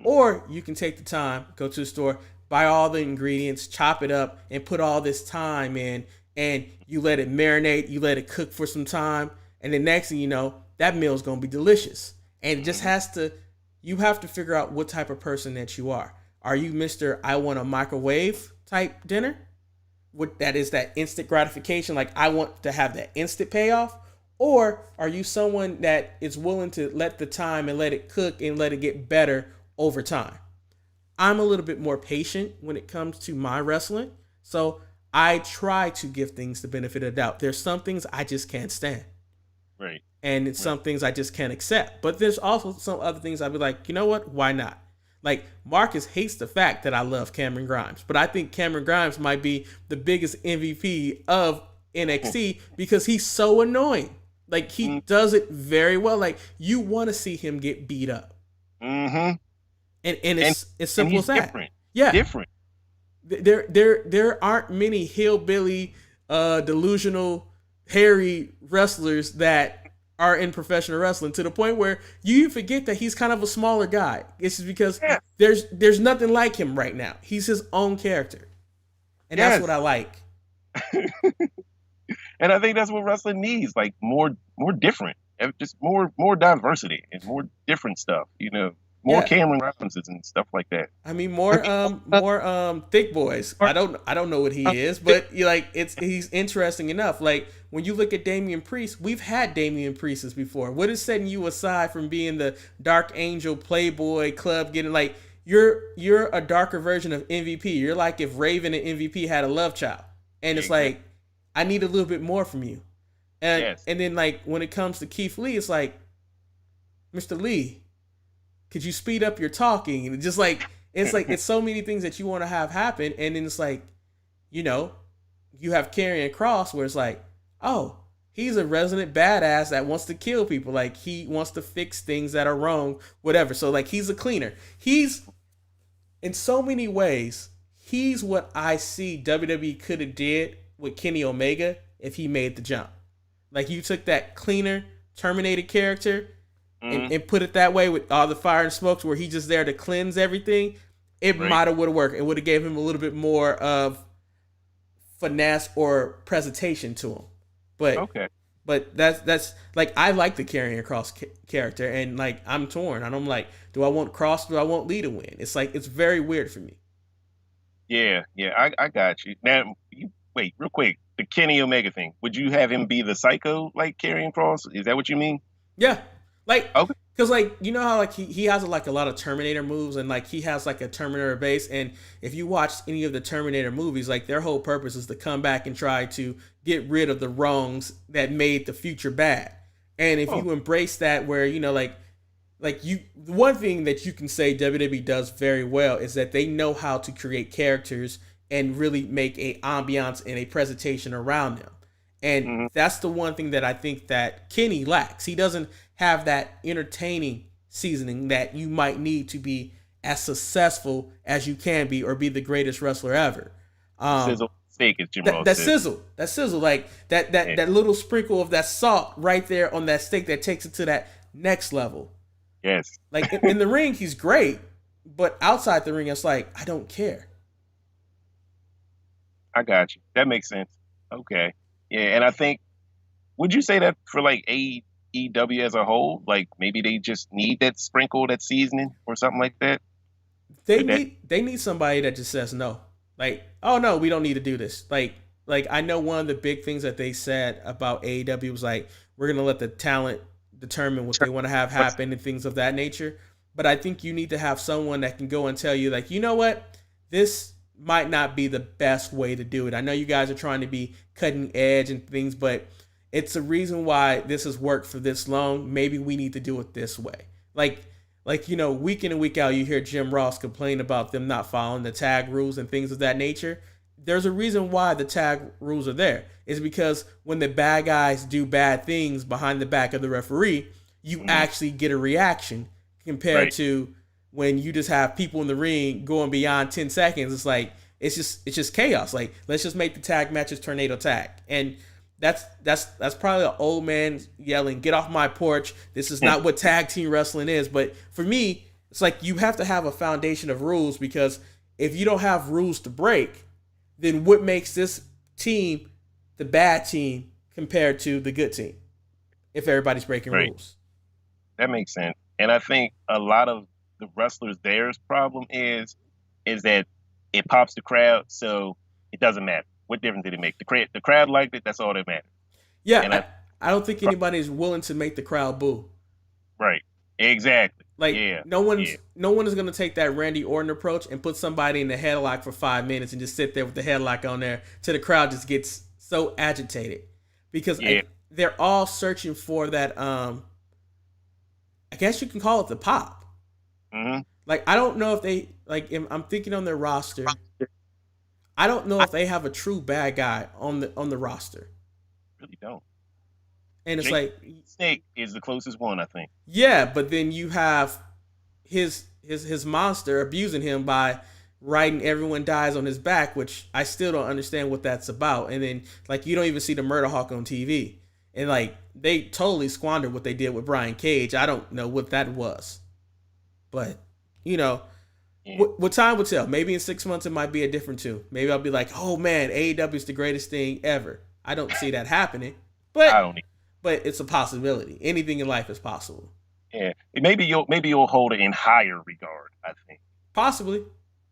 Or you can take the time, go to the store, buy all the ingredients, chop it up, and put all this time in, and you let it marinate, you let it cook for some time, and the next thing you know, that meal is gonna be delicious. And it just you have to figure out what type of person that you are. Are you Mr. I want a microwave type dinner? What that is, that instant gratification, like I want to have that instant payoff? Or are you someone that is willing to let the time and let it cook and let it get better over time? I'm a little bit more patient when it comes to my wrestling. So I try to give things the benefit of the doubt. There's some things I just can't stand. Right. And some things I just can't accept. But there's also some other things I'd be like, you know what? Why not? Like, Marcus hates the fact that I love Cameron Grimes, but I think Cameron Grimes might be the biggest MVP of NXT because he's so annoying. Like, he does it very well. Like, you want to see him get beat up. Mm-hmm. And it's simple as that. Different. Yeah. Different. There aren't many hillbilly, delusional, hairy wrestlers that are in professional wrestling, to the point where you forget that he's kind of a smaller guy. It's just because there's nothing like him right now. He's his own character. And that's what I like. And I think that's what wrestling needs, like more different, just more diversity and more different stuff, more Cameron references and stuff like that. I mean, more thick boys. I don't know what he is, but he's interesting enough. Like, when you look at Damian Priest, we've had Damian Priests before. What is setting you aside from being the Dark Angel Playboy Club getting, like, you're a darker version of MVP. You're like if Raven and MVP had a love child. And it's like, I need a little bit more from you. And then, like, when it comes to Keith Lee, it's like, Mr. Lee, could you speed up your talking? And just like, it's so many things that you want to have happen. And then it's like, you have Karrion Kross, where it's like, oh, he's a resident badass that wants to kill people. Like, he wants to fix things that are wrong, whatever. So, like, he's a cleaner. He's, in so many ways, he's what I see WWE could have did with Kenny Omega if he made the jump. Like, you took that cleaner, Terminator character and put it that way with all the fire and smokes, where he's just there to cleanse everything. It might have would have worked. It would have gave him a little bit more of finesse or presentation to him. But that's like, I like the Karrion Kross character, and like, I'm torn. And I'm like, do I want Kross? Do I want Lee to win? It's like, it's very weird for me. Yeah, I got you. Now, wait, real quick, the Kenny Omega thing. Would you have him be the psycho like Karrion Kross? Is that what you mean? Yeah, like, because like, you know how like he has like a lot of Terminator moves, and like he has like a Terminator base, and if you watch any of the Terminator movies, like, their whole purpose is to come back and try to get rid of the wrongs that made the future bad. And if you embrace that, where the one thing that you can say WWE does very well is that they know how to create characters and really make a ambiance and a presentation around them. And that's the one thing that I think that Kenny lacks. He doesn't have that entertaining seasoning that you might need to be as successful as you can be, or be the greatest wrestler ever. Steak, as Jim That Ross that said. sizzle, that sizzle, like that little sprinkle of that salt right there on that steak that takes it to that next level. Yes, Like in the ring, he's great, but outside the ring, it's like I don't care. I got you. That makes sense. Okay. Yeah, and I think would you say that for like AEW as a whole, like maybe they just need that sprinkle, that seasoning, or something like that? They Could that? need somebody that just says no. Like, oh no, we don't need to do this. Like I know one of the big things that they said about AEW was like we're gonna let the talent determine what they want to have happen and things of that nature. But I think you need to have someone that can go and tell you like, you know what, this might not be the best way to do it. I know you guys are trying to be cutting edge and things, but it's a reason why this has worked for this long. Maybe we need to do it this way. Like week in and week out, you hear Jim Ross complain about them not following the tag rules and things of that nature. There's a reason why the tag rules are there. It's because when the bad guys do bad things behind the back of the referee, you actually get a reaction compared Right. to when you just have people in the ring going beyond 10 seconds. It's like it's just chaos. Like let's just make the tag matches tornado tag. And that's probably an old man yelling, "Get off my porch! This is not what tag team wrestling is." But for me, it's like you have to have a foundation of rules because if you don't have rules to break, then what makes this team the bad team compared to the good team? If everybody's breaking Right. rules, That makes sense. And I think a lot of the wrestlers there's problem is that it pops the crowd, so it doesn't matter. What difference did it make? The crowd liked it. That's all that matters. yeah, And I I don't think anybody's willing to make the crowd boo. right, exactly. Like Yeah, yeah, no one is gonna take that Randy Orton approach and put somebody in the headlock for 5 minutes and just sit there with the headlock on there till the crowd just gets so agitated because yeah. they're all searching for that. I guess you can call it the pop. Hmm. Like I don't know if they like. I'm thinking on their roster. I don't know if they have a true bad guy on the roster, Really don't. and it's Jake like Snake is the closest one, I think. yeah, but then you have his monster abusing him by writing "everyone dies" on his back, which I still don't understand what that's about. And then like you don't even see the Murder Hawk on TV, and like they totally squandered what they did with Brian Cage. I don't know what that was, but you know. Yeah, What time will tell. Maybe in 6 months it might be a different tune. Maybe I'll be like, "Oh man, AEW is the greatest thing ever." I don't see that happening, I but don't. it's a possibility. Anything in life is possible. Yeah, maybe you'll hold it in higher regard. I think. Possibly.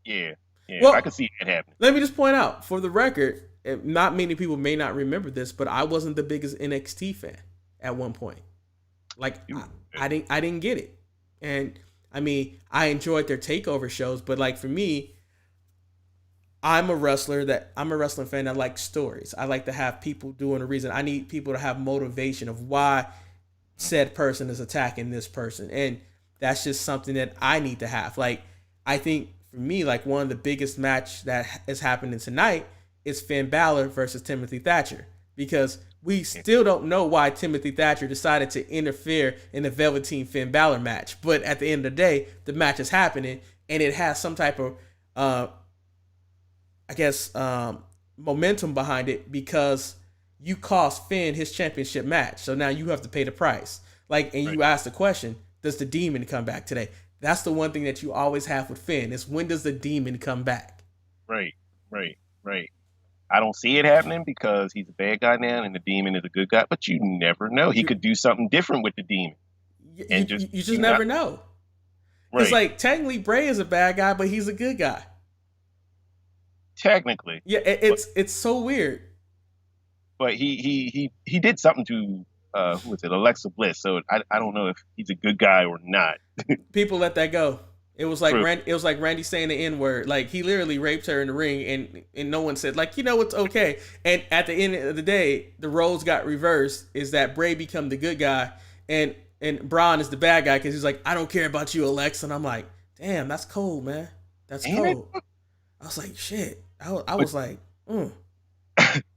Yeah, yeah. I Well, could see that happening. let me just point out for the record, not many people may not remember this, but I wasn't the biggest NXT fan at one point. Like You- I didn't get it, and I mean I enjoyed their takeover shows, but like for me, I'm a wrestling fan that likes stories. I like to have people doing a reason. I need people to have motivation of why said person is attacking this person, and that's just something that I need to have. Like I think for me, like one of the biggest match that is happening tonight is Finn Balor versus Timothy Thatcher because we still don't know why Timothy Thatcher decided to interfere in the Velveteen Finn Balor match. But at the end of the day, the match is happening, and it has some type of I guess momentum behind it because you cost Finn his championship match. So now you have to pay the price. Like, and Right, you ask the question, does the demon come back today? That's the one thing that you always have with Finn is when does the demon come back? right, right, right. I don't see it happening because he's a bad guy now, and the demon is a good guy. But you never know. He You could do something different with the demon, and just you just you not never know. Because right. like technically Bray is a bad guy, but he's a good guy. Technically, Yeah, but it's so weird. he did something to who was it, Alexa Bliss. So I don't know if he's a good guy or not. People let that go. It was like True. It was like Randy saying the N word. Like he literally raped her in the ring, and no one said like it's okay. And at the end of the day, the roles got reversed. Is that Bray become the good guy, and Braun is the bad guy because he's like I don't care about you, Alexa. And I'm like, damn, that's cold, man. That's Ain't it? cold. I was like, shit. I But was like,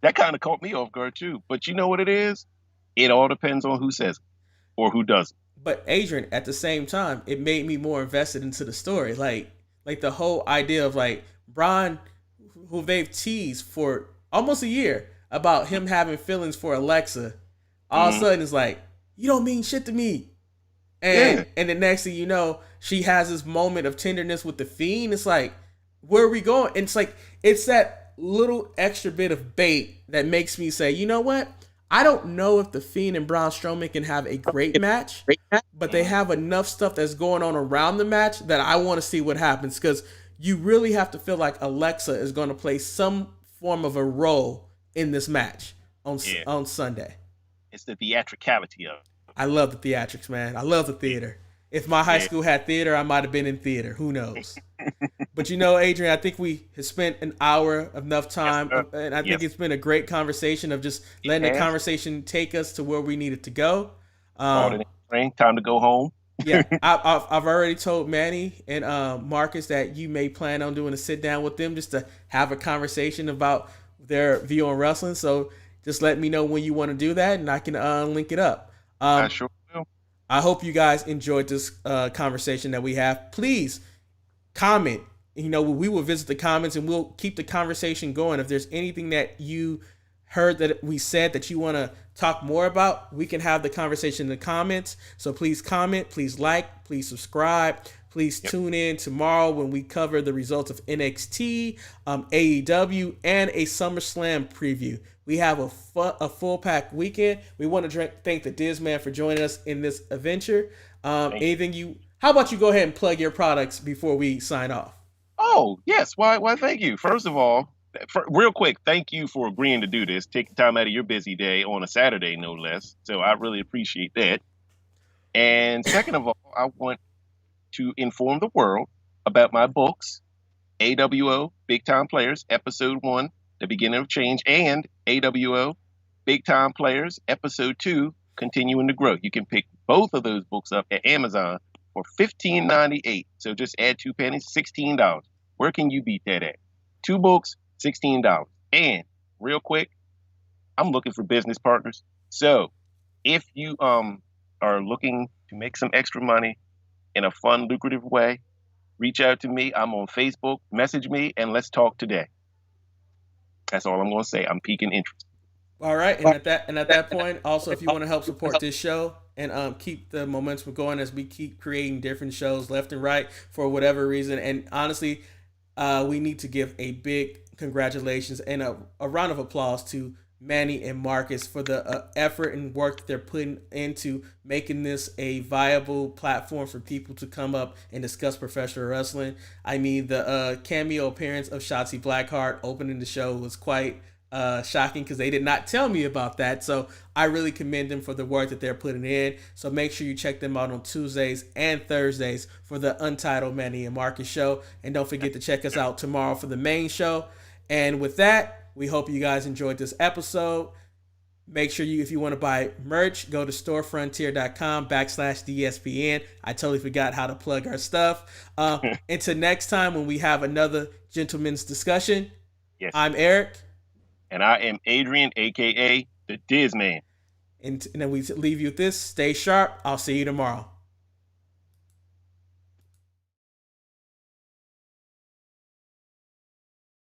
that kind of caught me off guard too. But you know what it is? It all depends on who says it or who doesn't. But Adrian, at the same time, it made me more invested into the story. Like the whole idea of like Braun, who they've teased for almost a year about him having feelings for Alexa. All of a Mm-hmm. sudden, it's like, you don't mean shit to me. Yeah. And the next thing you know, she has this moment of tenderness with the Fiend. It's like, where are we going? And it's like, it's that little extra bit of bait that makes me say, you know what? I don't know if the Fiend and Braun Strowman can have a great match, but they Mm-hmm. have enough stuff that's going on around the match that I want to see what happens, because you really have to feel like Alexa is going to play some form of a role in this match on Yeah. on Sunday. It's the theatricality of I love the theatrics, man. I love the it. theater. If my high Yeah. school had theater, I might have been in theater. Who knows? But you know, Adrian, I think we have spent an hour enough Yes, time, sir. and I think Yes, it's been a great conversation of just it letting the has. conversation take us to where we needed to go. Called Um, it in spring. Time to go home. yeah, I've already told Manny and Marcus that you may plan on doing a sit down with them just to have a conversation about their view on wrestling. So just let me know when you want to do that, and I can link it up. I Um, sure will. I hope you guys enjoyed this conversation that we have. Please comment. You know, we will visit the comments and we'll keep the conversation going. If there's anything that you heard that we said that you want to talk more about, we can have the conversation in the comments. So please comment, please like, please subscribe. Please Yep. tune in tomorrow when we cover the results of NXT, AEW, and a SummerSlam preview. We have a full pack weekend. We want to thank the Dizman for joining us in this adventure. Thank you. Anything you? How about you go ahead and plug your products before we sign off? Oh, yes. Why? Why? Thank you. First of all, real quick, thank you for agreeing to do this. Taking time out of your busy day on a Saturday, no less. So I really appreciate that. And second of all, I want to inform the world about my books, AWO Big Time Players, Episode 1, The Beginning of Change, and AWO Big Time Players, Episode 2, Continuing to Grow. You can pick both of those books up at Amazon for $15.98. So just add 2 pennies, $16. Where can you beat that at? Two books, $16. And real quick, I'm looking for business partners. So if you are looking to make some extra money in a fun, lucrative way, reach out to me. I'm on Facebook. Message me and let's talk today. That's all I'm going to say. I'm piquing interest. All right, and at that point, also if you want to help support this show and keep the momentum going as we keep creating different shows left and right for whatever reason, and honestly, we need to give a big congratulations and a round of applause to Manny and Marcus for the effort and work that they're putting into making this a viable platform for people to come up and discuss professional wrestling. I mean, the cameo appearance of Shotzi Blackheart opening the show was quite shocking because they did not tell me about that. So I really commend them for the work that they're putting in. So make sure you check them out on Tuesdays and Thursdays for the Untitled Manny and Marcus show. And don't forget to check us out tomorrow for the main show. And with that, we hope you guys enjoyed this episode. Make sure you, if you want to buy merch, go to storefrontier.com/DSPN. I totally forgot how to plug our stuff. Until next time when we have another gentleman's discussion, Yes. I'm Eric. And I am Adrian, a.k.a. the Dizman. And then we leave you with this. Stay sharp. I'll see you tomorrow.